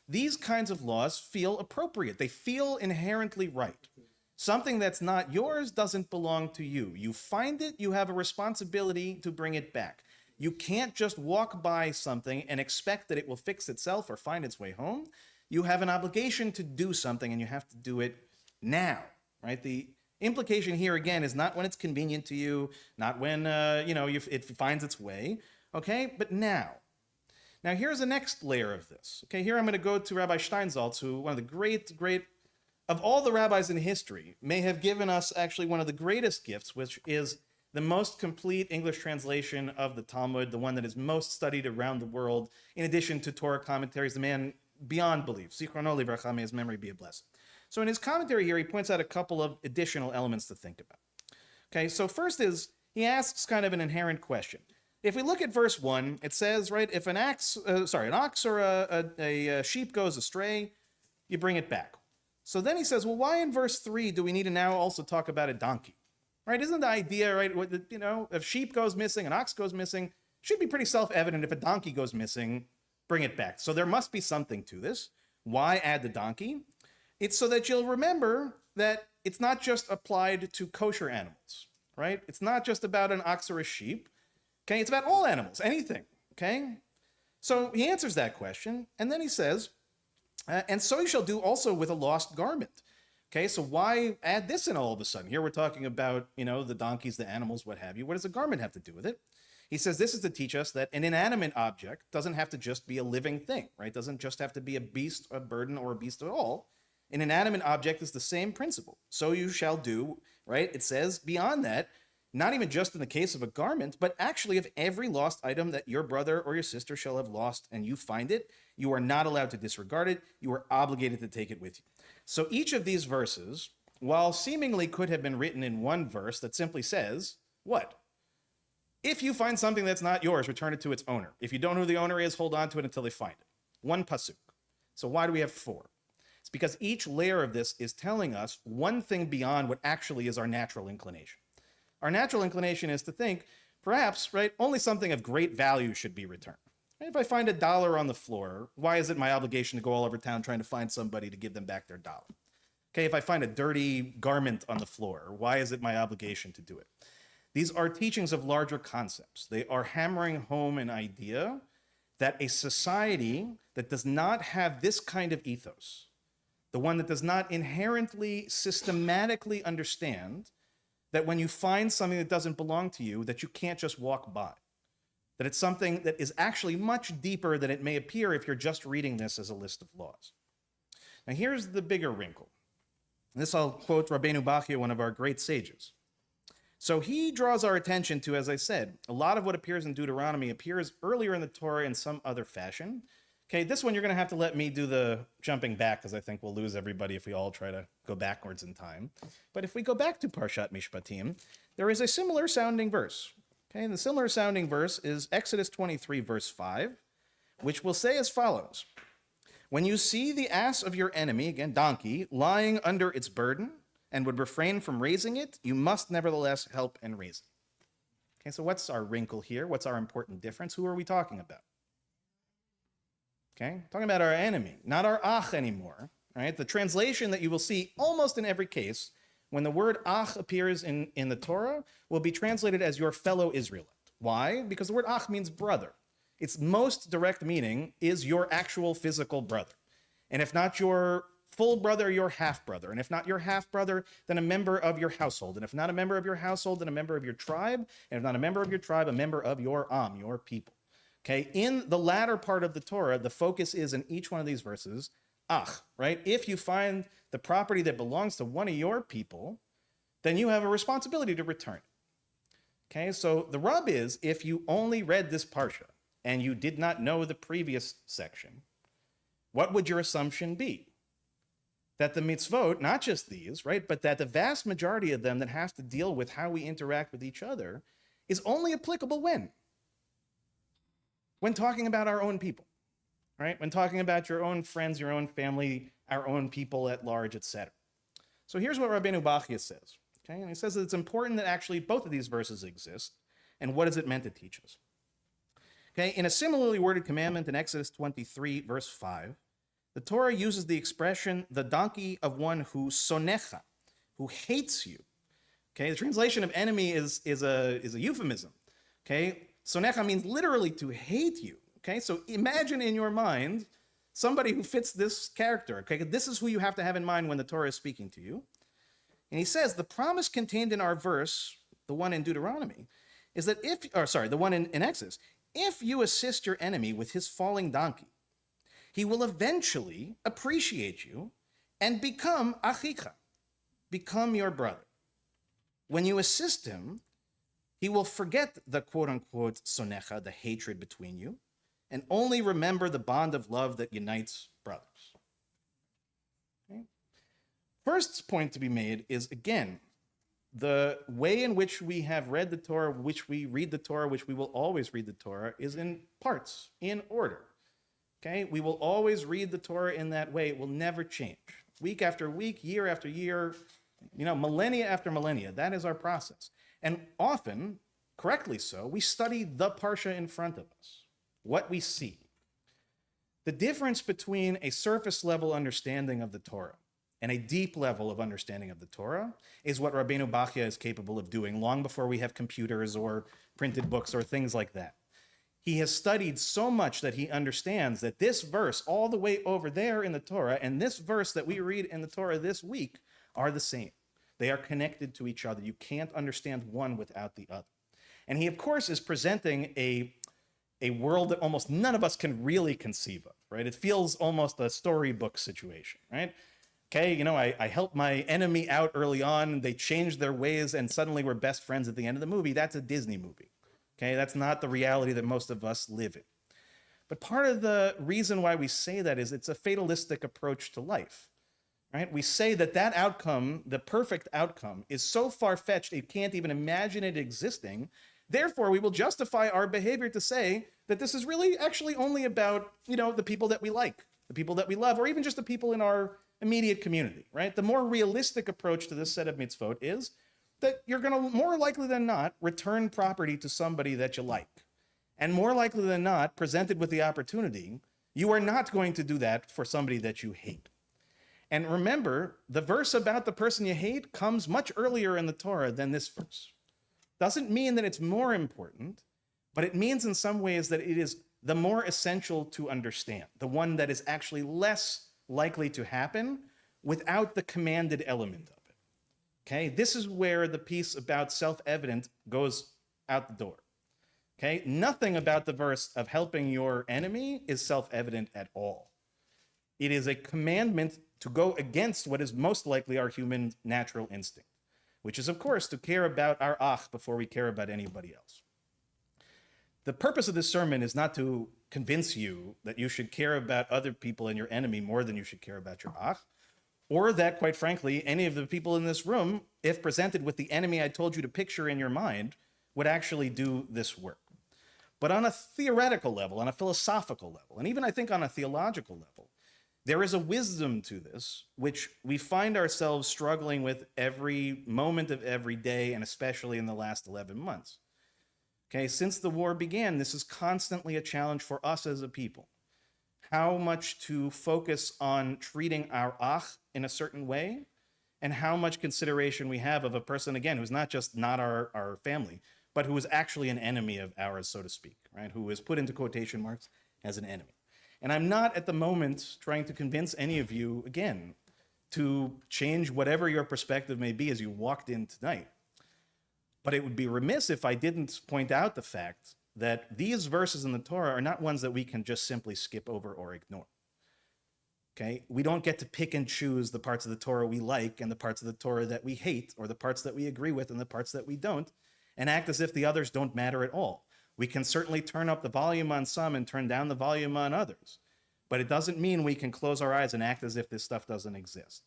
these kinds of laws feel appropriate. They feel inherently right. Something that's not yours doesn't belong to you. You find it, you have a responsibility to bring it back. You can't just walk by something and expect that it will fix itself or find its way home. You have an obligation to do something, and you have to do it now, right? The implication here, again, is not when it's convenient to you, not when it finds its way, okay? But now. Now, here's the next layer of this. Okay, here I'm going to go to Rabbi Steinsaltz, who, one of the great, of all the rabbis in history, may have given us actually one of the greatest gifts, which is the most complete English translation of the Talmud, the one that is most studied around the world, in addition to Torah commentaries, the man beyond belief. Zichrono livracha, may his memory be a blessing. So in his commentary here, he points out a couple of additional elements to think about. Okay, so first is, he asks kind of an inherent question. If we look at verse 1, it says, right, if an ox or a sheep goes astray, you bring it back. So then he says, well, why in verse 3 do we need to now also talk about a donkey? Right, isn't the idea, right, if sheep goes missing, an ox goes missing, should be pretty self-evident. If a donkey goes missing, bring it back. So there must be something to this. Why add the donkey? It's so that you'll remember that it's not just applied to kosher animals, right? It's not just about an ox or a sheep, okay? It's about all animals, anything, okay? So he answers that question, and then he says, and so you shall do also with a lost garment. Okay, so why add this in all of a sudden? Here we're talking about, the donkeys, the animals, what have you. What does a garment have to do with it? He says this is to teach us that an inanimate object doesn't have to just be a living thing, right? Doesn't just have to be a beast, a burden, or a beast at all. An inanimate object is the same principle. So you shall do, right? It says beyond that, not even just in the case of a garment, but actually of every lost item that your brother or your sister shall have lost and you find it, you are not allowed to disregard it. You are obligated to take it with you. So each of these verses, while seemingly could have been written in one verse that simply says, what? If you find something that's not yours, return it to its owner. If you don't know who the owner is, hold on to it until they find it. One pasuk. So why do we have 4? It's because each layer of this is telling us one thing beyond what actually is our natural inclination. Our natural inclination is to think, perhaps, right, only something of great value should be returned. If I find $1 on the floor, why is it my obligation to go all over town trying to find somebody to give them back their $1? Okay, if I find a dirty garment on the floor, why is it my obligation to do it? These are teachings of larger concepts. They are hammering home an idea that a society that does not have this kind of ethos, the one that does not inherently, systematically understand that when you find something that doesn't belong to you, that you can't just walk by. That it's something that is actually much deeper than it may appear if you're just reading this as a list of laws. Now here's the bigger wrinkle. This I'll quote Rabbeinu Bachya, one of our great sages. So he draws our attention to, as I said, a lot of what appears in Deuteronomy appears earlier in the Torah in some other fashion. Okay, this one you're going to have to let me do the jumping back because I think we'll lose everybody if we all try to go backwards in time. But if we go back to Parshat Mishpatim, there is a similar sounding verse. Okay, and the similar sounding verse is Exodus 23, verse 5, which will say as follows. When you see the ass of your enemy, again, donkey, lying under its burden and would refrain from raising it, you must nevertheless help and raise it. Okay, so what's our wrinkle here? What's our important difference? Who are we talking about? Okay, talking about our enemy, not our ach anymore. Right? The translation that you will see almost in every case when the word ach appears in the Torah, will be translated as your fellow Israelite. Why? Because the word ach means brother. Its most direct meaning is your actual physical brother. And if not your full brother, your half brother. And if not your half brother, then a member of your household. And if not a member of your household, then a member of your tribe. And if not a member of your tribe, a member of your your people. Okay, in the latter part of the Torah, the focus is in each one of these verses, ach, right? If you find the property that belongs to one of your people, then you have a responsibility to return it. Okay, so the rub is, if you only read this parsha and you did not know the previous section, what would your assumption be? That the mitzvot, not just these, right, but that the vast majority of them that has to deal with how we interact with each other is only applicable when? When talking about our own people, right? When talking about your own friends, your own family, our own people at large, etc. So here's what Rabbeinu Bachya says, okay? And he says that it's important that actually both of these verses exist, and what is it meant to teach us? Okay, in a similarly worded commandment in Exodus 23, verse 5, the Torah uses the expression, the donkey of one who sonecha, who hates you. Okay, the translation of enemy is a euphemism. Okay, sonecha means literally to hate you. Okay, so imagine in your mind somebody who fits this character. Okay, this is who you have to have in mind when the Torah is speaking to you. And he says the promise contained in our verse, the one in Deuteronomy, is that the one in Exodus, if you assist your enemy with his falling donkey, he will eventually appreciate you and become achicha, become your brother. When you assist him, he will forget the quote-unquote sonecha, the hatred between you, and only remember the bond of love that unites brothers. Okay? First point to be made is, again, the way in which we have read the Torah, which we read the Torah, which we will always read the Torah, is in parts, in order. Okay, we will always read the Torah in that way. It will never change. Week after week, year after year, millennia after millennia. That is our process. And often, correctly so, we study the parsha in front of us, what we see. The difference between a surface level understanding of the Torah and a deep level of understanding of the Torah is what Rabbeinu Bachya is capable of doing long before we have computers or printed books or things like that. He has studied so much that he understands that this verse all the way over there in the Torah and this verse that we read in the Torah this week are the same. They are connected to each other. You can't understand one without the other. And he, of course, is presenting a world that almost none of us can really conceive of, right? It feels almost a storybook situation, right? Okay, I helped my enemy out early on, they changed their ways, and suddenly we're best friends at the end of the movie. That's a Disney movie. Okay, that's not the reality that most of us live in. But part of the reason why we say that is it's a fatalistic approach to life, right? We say that outcome, the perfect outcome, is so far-fetched you can't even imagine it existing. Therefore, we will justify our behavior to say that this is really actually only about, the people that we like, the people that we love, or even just the people in our immediate community, right? The more realistic approach to this set of mitzvot is that you're going to, more likely than not, return property to somebody that you like. And more likely than not, presented with the opportunity, you are not going to do that for somebody that you hate. And remember, the verse about the person you hate comes much earlier in the Torah than this verse. Doesn't mean that it's more important, but it means in some ways that it is the more essential to understand, the one that is actually less likely to happen without the commanded element of it. Okay, this is where the piece about self-evident goes out the door. Okay, nothing about the verse of helping your enemy is self-evident at all. It is a commandment to go against what is most likely our human natural instinct, which is, of course, to care about our ach before we care about anybody else. The purpose of this sermon is not to convince you that you should care about other people and your enemy more than you should care about your ach, or that, quite frankly, any of the people in this room, if presented with the enemy I told you to picture in your mind, would actually do this work. But on a theoretical level, on a philosophical level, and even I think on a theological level, there is a wisdom to this, which we find ourselves struggling with every moment of every day, and especially in the last 11 months. Okay, since the war began, this is constantly a challenge for us as a people. How much to focus on treating our ach in a certain way, and how much consideration we have of a person, again, who's not just not our family, but who is actually an enemy of ours, so to speak, right? Who is put into quotation marks as an enemy. And I'm not at the moment trying to convince any of you, again, to change whatever your perspective may be as you walked in tonight. But it would be remiss if I didn't point out the fact that these verses in the Torah are not ones that we can just simply skip over or ignore. Okay? We don't get to pick and choose the parts of the Torah we like and the parts of the Torah that we hate, or the parts that we agree with and the parts that we don't, and act as if the others don't matter at all. We can certainly turn up the volume on some and turn down the volume on others, but it doesn't mean we can close our eyes and act as if this stuff doesn't exist.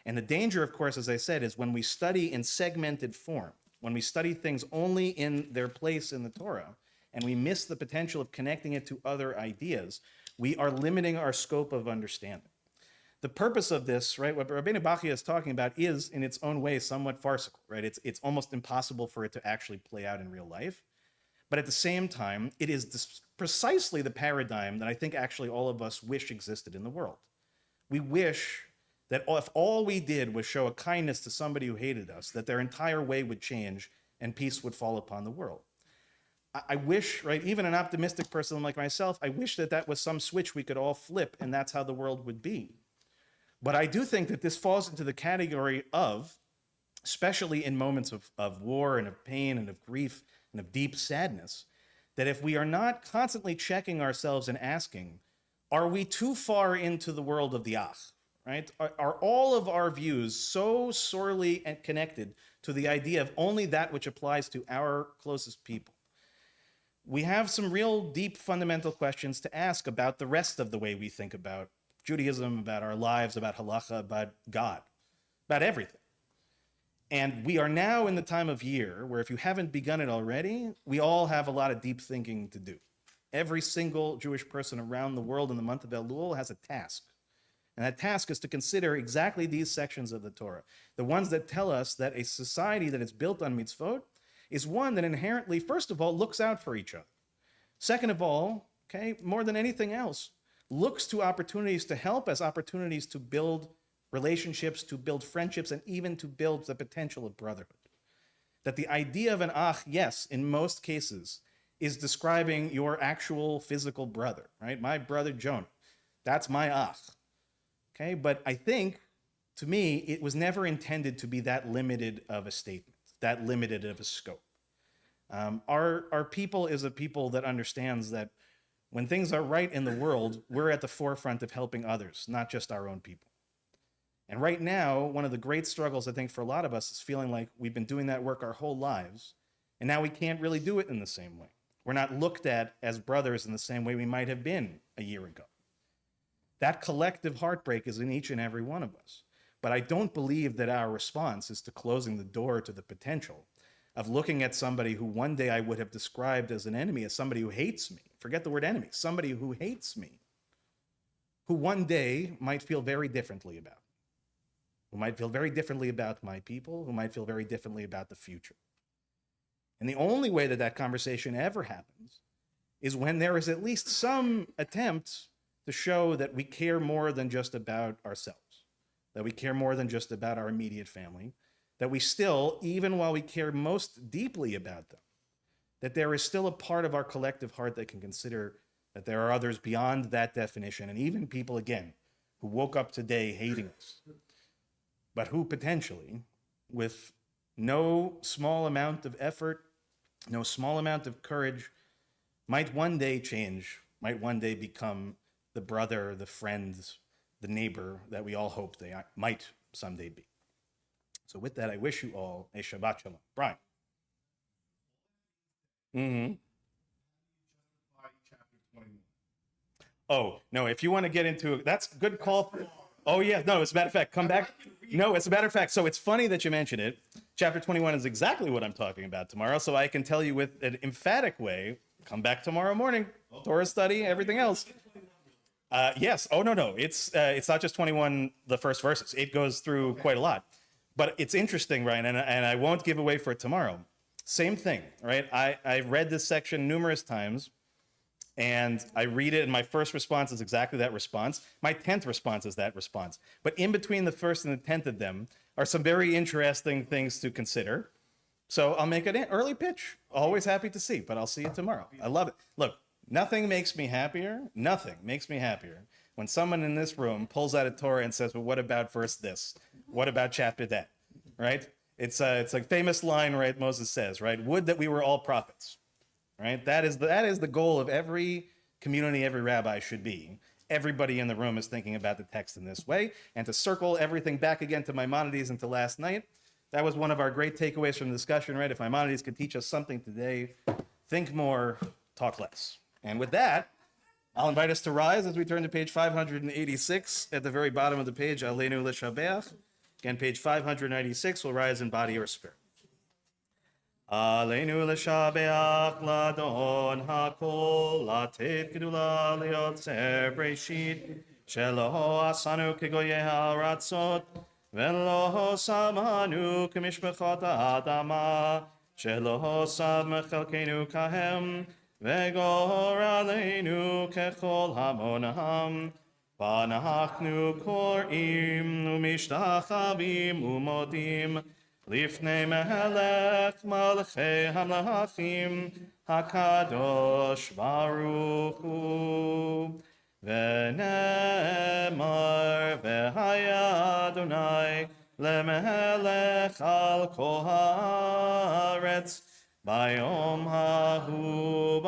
And the danger, of course, as I said, is when we study in segmented form, when we study things only in their place in the Torah, and we miss the potential of connecting it to other ideas, we are limiting our scope of understanding. The purpose of this, right, what Rabbeinu Bachya is talking about is, in its own way, somewhat farcical, right? It's almost impossible for it to actually play out in real life. But at the same time, it is precisely the paradigm that I think actually all of us wish existed in the world. We wish that if all we did was show a kindness to somebody who hated us, that their entire way would change and peace would fall upon the world. I wish, right, even an optimistic person like myself, I wish that that was some switch we could all flip and that's how the world would be. But I do think that this falls into the category of, especially in moments of war and of pain and of grief and of deep sadness, that if we are not constantly checking ourselves and asking, are we too far into the world of the ach, right? Are all of our views so sorely connected to the idea of only that which applies to our closest people? We have some real deep fundamental questions to ask about the rest of the way we think about Judaism, about our lives, about halacha, about God, about everything. And we are now in the time of year where if you haven't begun it already, we all have a lot of deep thinking to do. Every single Jewish person around the world in the month of Elul has a task. And that task is to consider exactly these sections of the Torah, the ones that tell us that a society that is built on mitzvot is one that inherently, first of all, looks out for each other. Second of all, okay, more than anything else, looks to opportunities to help as opportunities to build relationships, to build friendships, and even to build the potential of brotherhood. That the idea of an ach, yes, in most cases, is describing your actual physical brother, right? My brother Jonah, that's my ach. Okay, but I think, to me, it was never intended to be that limited of a statement, that limited of a scope. Our people is a people that understands that when things are right in the world, we're at the forefront of helping others, not just our own people. And right now, one of the great struggles, I think, for a lot of us is feeling like we've been doing that work our whole lives, and now we can't really do it in the same way. We're not looked at as brothers in the same way we might have been a year ago. That collective heartbreak is in each and every one of us. But I don't believe that our response is to closing the door to the potential of looking at somebody who one day I would have described as an enemy, as somebody who hates me. Forget the word enemy, somebody who hates me, who one day might feel very differently about me, who might feel very differently about my people, who might feel very differently about the future. And the only way that that conversation ever happens is when there is at least some attempt to show that we care more than just about ourselves, that we care more than just about our immediate family, that we still, even while we care most deeply about them, that there is still a part of our collective heart that can consider that there are others beyond that definition, and even people, again, who woke up today hating us, but who potentially, with no small amount of effort, no small amount of courage, might one day change, might one day become the brother, the friend, the neighbor that we all hope they might someday be. So with that, I wish you all a Shabbat Shalom. Brian. Mm-hmm.
Chapter 21.
Oh, no, if you want to get into it, that's a good call. Oh, yeah, no, as a matter of fact, come back. No, as a matter of fact, so it's funny that you mention it. Chapter 21 is exactly what I'm talking about tomorrow, so I can tell you with an emphatic way, come back tomorrow morning, Torah study, everything else. Yes, oh, no, it's not just 21, the first verses. It goes through quite a lot. But it's interesting, Ryan, and I won't give away for it tomorrow. Same thing, right? I read this section numerous times, and I read it, and my first response is exactly that response. My 10th response is that response. But in between the first and the 10th of them are some very interesting things to consider. So I'll make an early pitch. Always happy to see, but I'll see you tomorrow. I love it. Look, nothing makes me happier when someone in this room pulls out a Torah and says, well, what about verse this? What about chapter that? Right? It's a famous line, right? Moses says, right? Would that we were all prophets, right? That is the goal of every community, every rabbi should be. Everybody in the room is thinking about the text in this way. And to circle everything back again to Maimonides and to last night, that was one of our great takeaways from the discussion, right? If Maimonides could teach us something today, think more, talk less. And with that, I'll invite us to rise as we turn to page 586 at the very bottom of the page, Aleinu L'Shabeach. Again, page 596, we'll rise in body or spirit. Aleinu L'Shabeach Ladon HaKol Latet Gedula Liotzer Breshit Shelo Asanu Kegoye HaRatzot Velo Samanu Kemishpachot HaAdama Shelo Sam Chelkenu Kahem Vegor Aleinu Kechol Hamonaham Vanachnu Korim Umishtachavim Umodim Lifnei Melech Malchei Hamlachim Hakadosh Baruch Hu V'nemar V'haya Adonai Lemelech Al Kol Haaretz Bayom Hahu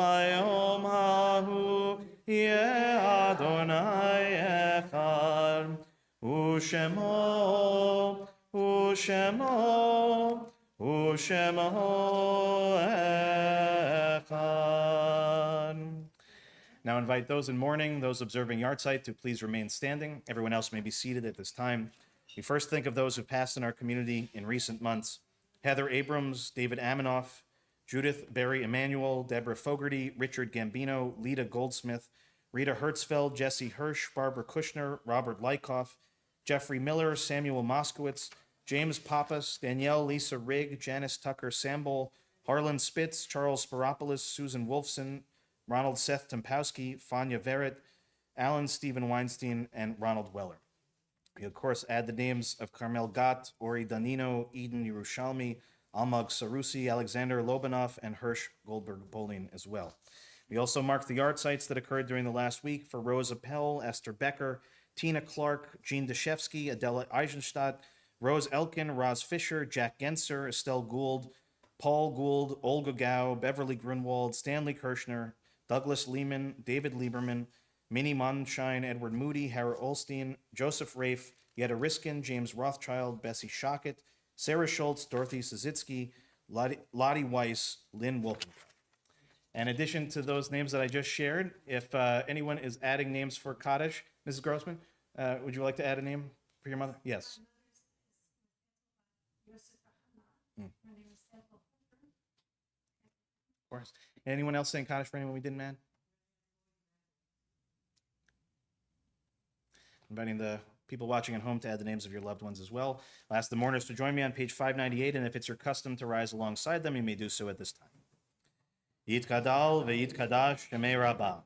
Yeh Adonai Echad U'Shemo Echad. Now invite those in mourning, those observing yahrzeit, to please remain standing. Everyone else may be seated at this time. We first think of those who passed in our community in recent months: Heather Abrams, David Aminoff, Judith Berry Emanuel, Deborah Fogarty, Richard Gambino, Lita Goldsmith, Rita Hertzfeld, Jesse Hirsch, Barbara Kushner, Robert Lykoff, Jeffrey Miller, Samuel Moskowitz, James Pappas, Danielle Lisa Rigg, Janice Tucker Samble, Harlan Spitz, Charles Spiropoulos, Susan Wolfson, Ronald Seth Tempowski, Fania Verrett, Alan Stephen Weinstein, and Ronald Weller. We, of course, add the names of Carmel Gott, Ori Danino, Eden Yerushalmi, Almog Sarusi, Alexander Lobanov, and Hirsch Goldberg-Bolin as well. We also mark the yahrzeits that occurred during the last week for Rosa Pell, Esther Becker, Tina Clark, Jean Deshevsky, Adela Eisenstadt, Rose Elkin, Roz Fisher, Jack Genser, Estelle Gould, Paul Gould, Olga Gao, Beverly Grunwald, Stanley Kirshner, Douglas Lehman, David Lieberman, Minnie Monshine, Edward Moody, Hara Olstein, Joseph Rafe, Yetta Riskin, James Rothschild, Bessie Shockett, Sarah Schultz, Dorothy Sazitsky, Lottie Weiss, Lynn Wilkin. In addition to those names that I just shared, if anyone is adding names for Kaddish, Mrs. Grossman, would you like to add a name for your mother? Yes. Of course. Anyone else saying Kaddish for anyone we didn't add? Inviting the people watching at home to add the names of your loved ones as well. I'll ask the mourners to join me on page 598, and if it's your custom to rise alongside them, you may do so at this time. Yitkadal ve'yitkadash shemei rabbah,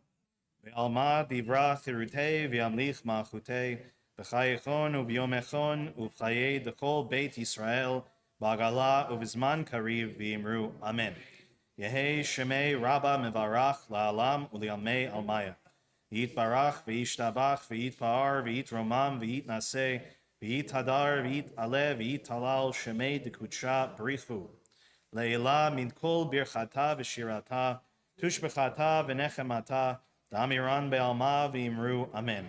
ve'alma divra chirutei ve'amlich malchutei, v'chayechon u'b'yom echon u'b'chayei d'chol beit Yisrael, b'agala u'v'zman kariv v'imru amen. Yehei shemei rabbah mevarach la'alam u'li'amei almaya. Yitbarach ve'yishtabach ve'yitpa'ar ve'yitromam ve'yitnaseh ve'yithadar ve'yitaleh ve'yitalal shemei d'kudsha b'richu. Leila min kol birchata v'shirata tushbechata v'nechemata damiran be'alma v'imru amen.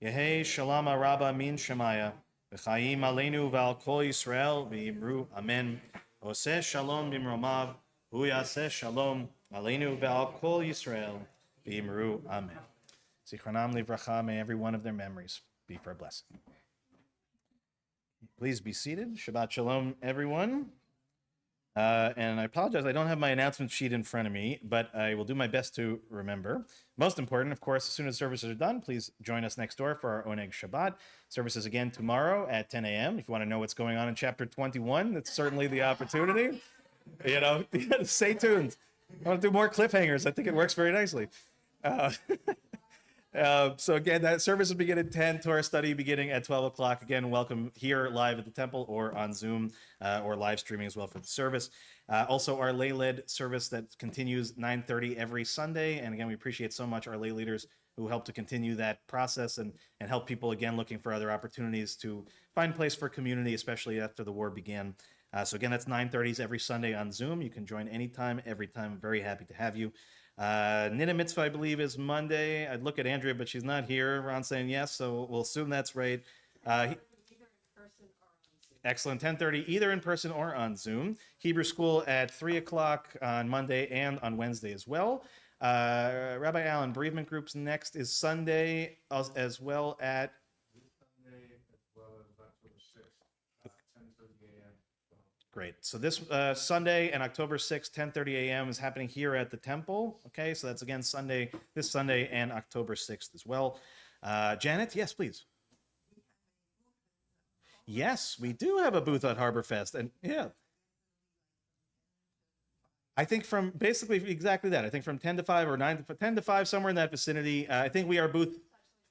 Yehei shalom rabba min shemaya v'chayim aleinu v'al kol Yisrael v'imru amen. Oseh shalom b'mromav hu yaseh shalom aleinu v'al kol Yisrael v'imru amen. Zichronam livracha, may every one of their memories be for a blessing. Please be seated. Shabbat shalom, everyone. And I apologize, I don't have my announcement sheet in front of me, but I will do my best to remember. Most important, of course, as soon as services are done, please join us next door for our Oneg Shabbat. Services again tomorrow at 10 a.m. If you want to know what's going on in chapter 21, that's certainly the opportunity. You know, stay tuned. I want to do more cliffhangers. I think it works very nicely. So again, that service will begin at 10, Torah study beginning at 12 o'clock. Again, welcome here live at the temple or on Zoom or live streaming as well for the service. Also, our lay-led service that continues 9:30 every Sunday. And again, we appreciate so much our lay leaders who help to continue that process and help people, again, looking for other opportunities to find place for community, especially after the war began. So again, that's 9:30s every Sunday on Zoom. You can join anytime, every time. I'm very happy to have you. Nina Mitzvah, I believe, is Monday. I'd look at Andrea, but she's not here. Ron's saying yes, so we'll assume that's right. Excellent. 10:30, either in person or on Zoom. Hebrew school at 3 o'clock on Monday and on Wednesday as well. Rabbi Allen, bereavement groups next is Sunday as well at
Sunday as well as October 6th, 10:30 a.m.
Great. So this Sunday and October 6th, 10:30 a.m. is happening here at the temple. Okay, so that's again this Sunday and October 6th as well. Janet, yes, please. Yes, we do have a booth at Harbor Fest, and yeah. I think from basically exactly that. I think from 10 to 5 or 10 to 5, somewhere in that vicinity. I think we are booth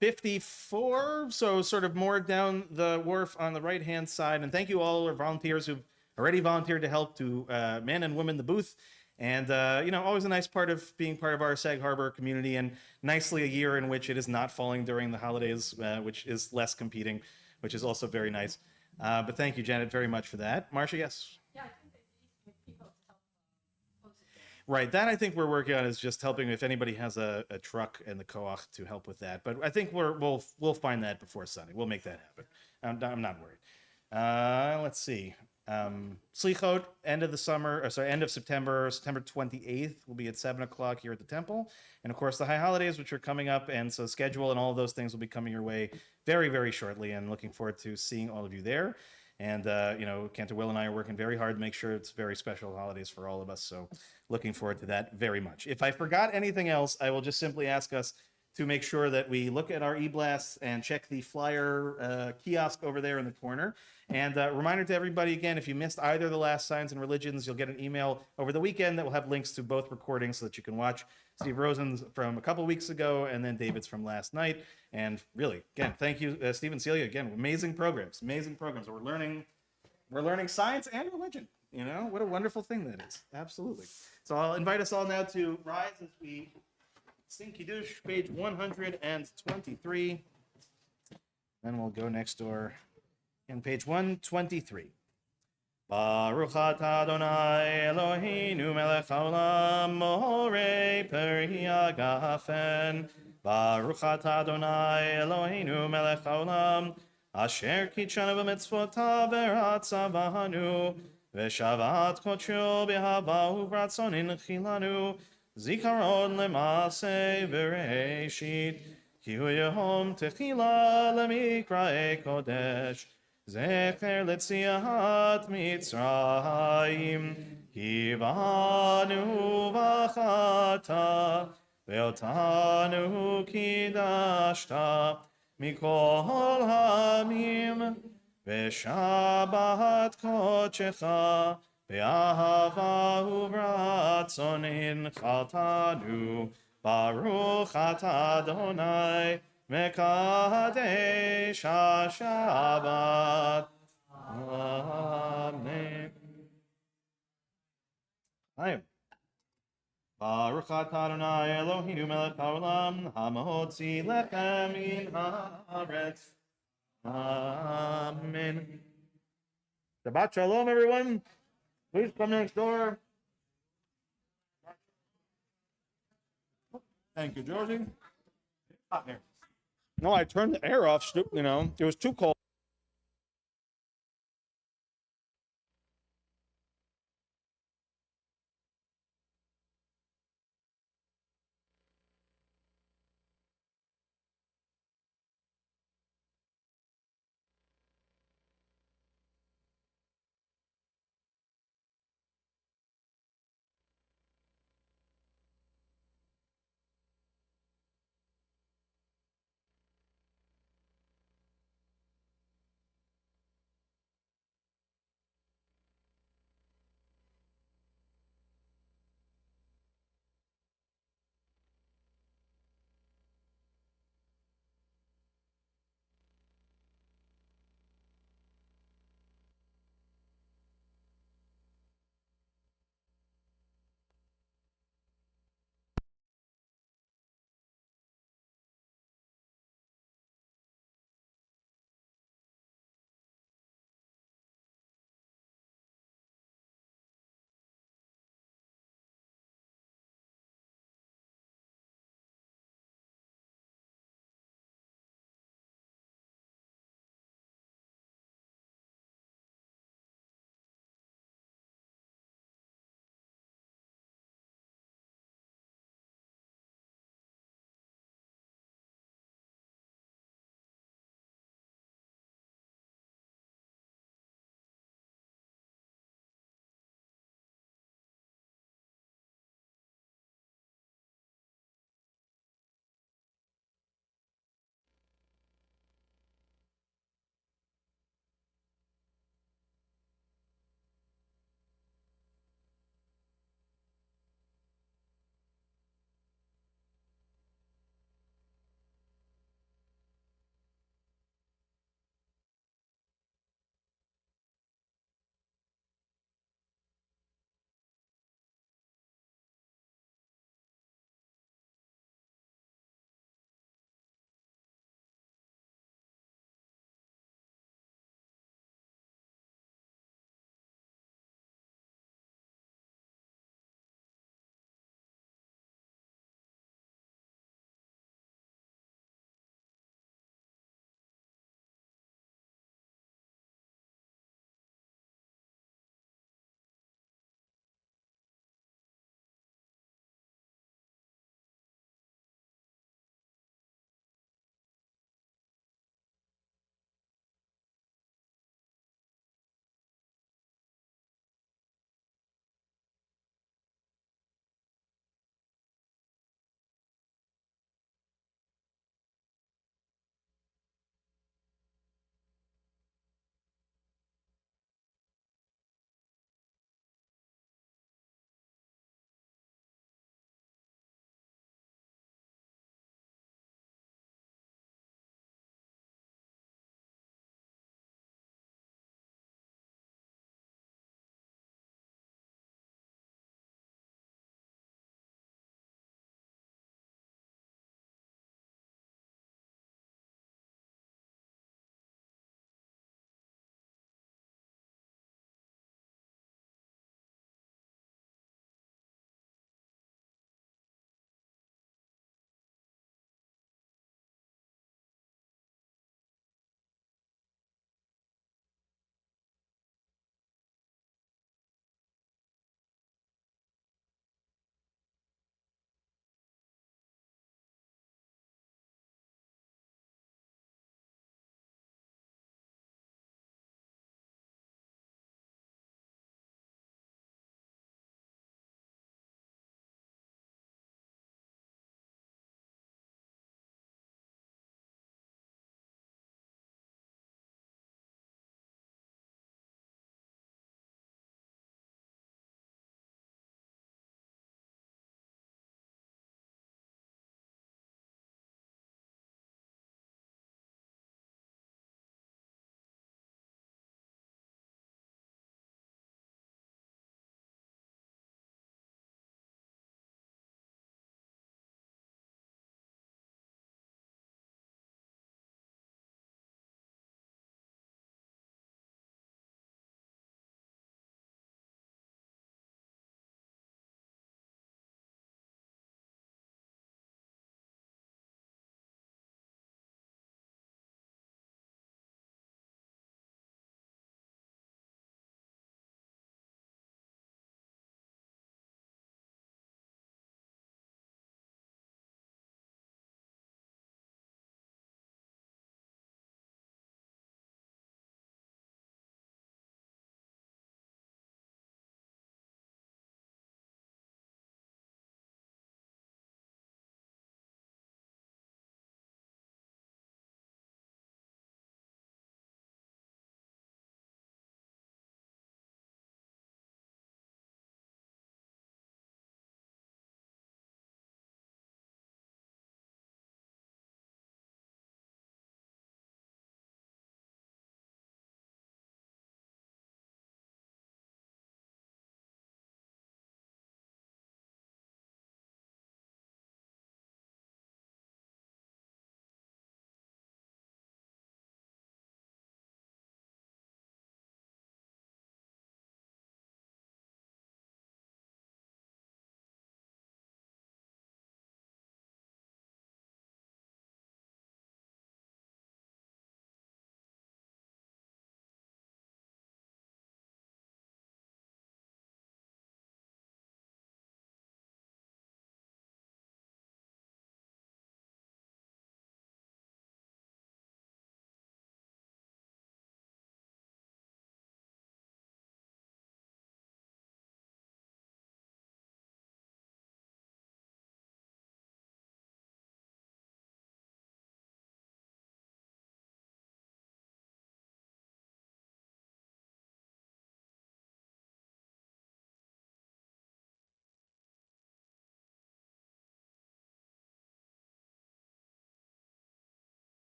54, so sort of more down the wharf on the right-hand side. And thank you all our volunteers who've already volunteered to help to man and women the booth. And, always a nice part of being part of our Sag Harbor community, and nicely a year in which it is not falling during the holidays, which is less competing, which is also very nice. But thank you, Janet, very much for that. Marcia, yes?
Yeah, I think that these need people to help post it there.
Right, that I think we're working on is just helping if anybody has a truck and the koach to help with that. But I think we'll find that before Sunday. We'll make that happen. I'm not worried. Let's see. Slichot, end of September 28th will be at 7 o'clock here at the temple. And of course the high holidays, which are coming up, and so schedule and all of those things will be coming your way very, very shortly, and looking forward to seeing all of you there. And Cantor Will and I are working very hard to make sure it's very special holidays for all of us, so looking forward to that very much. If I forgot anything else, I will just simply ask us to make sure that we look at our e-blasts and check the flyer kiosk over there in the corner. And reminder to everybody, again, if you missed either of the last Science and Religions, you'll get an email over the weekend that will have links to both recordings so that you can watch Steve Rosen's from a couple weeks ago and then David's from last night. And really, again, thank you, Steve and Celia. Again, amazing programs. We're learning science and religion. What a wonderful thing that is. Absolutely. So I'll invite us all now to rise as we sing Kiddush, page 123. Then we'll go next door. In page 123. Baruch atah Adonai Eloheinu melech haolam morei peri hagafen. Baruch atah Adonai Eloheinu melech haolam asher kitshanu b'mitzvotav v'ratzavanu v'shavat kodsho b'hava u'vratzonin chilanu zikaron lema'aseh v'reishit ki hu yom techila lemikra'ei kodesh Zecher letziat Mitzrayim, ki banu v'chata, ve'otanu kidashta, mikol hamim, ve'shabat kodshecha, ve'ahava u'vratzonin chaltanu, baruch atah Adonai, Mekadesh HaShabbat. Amen. Amen. Baruch atah Adonai Eloheinu melech haolam hamotzi lechem min haaretz. Amen. Shabbat shalom, everyone. Please come next door. Thank you, Georgie. Hot here. No, I turned the air off. It was too cold.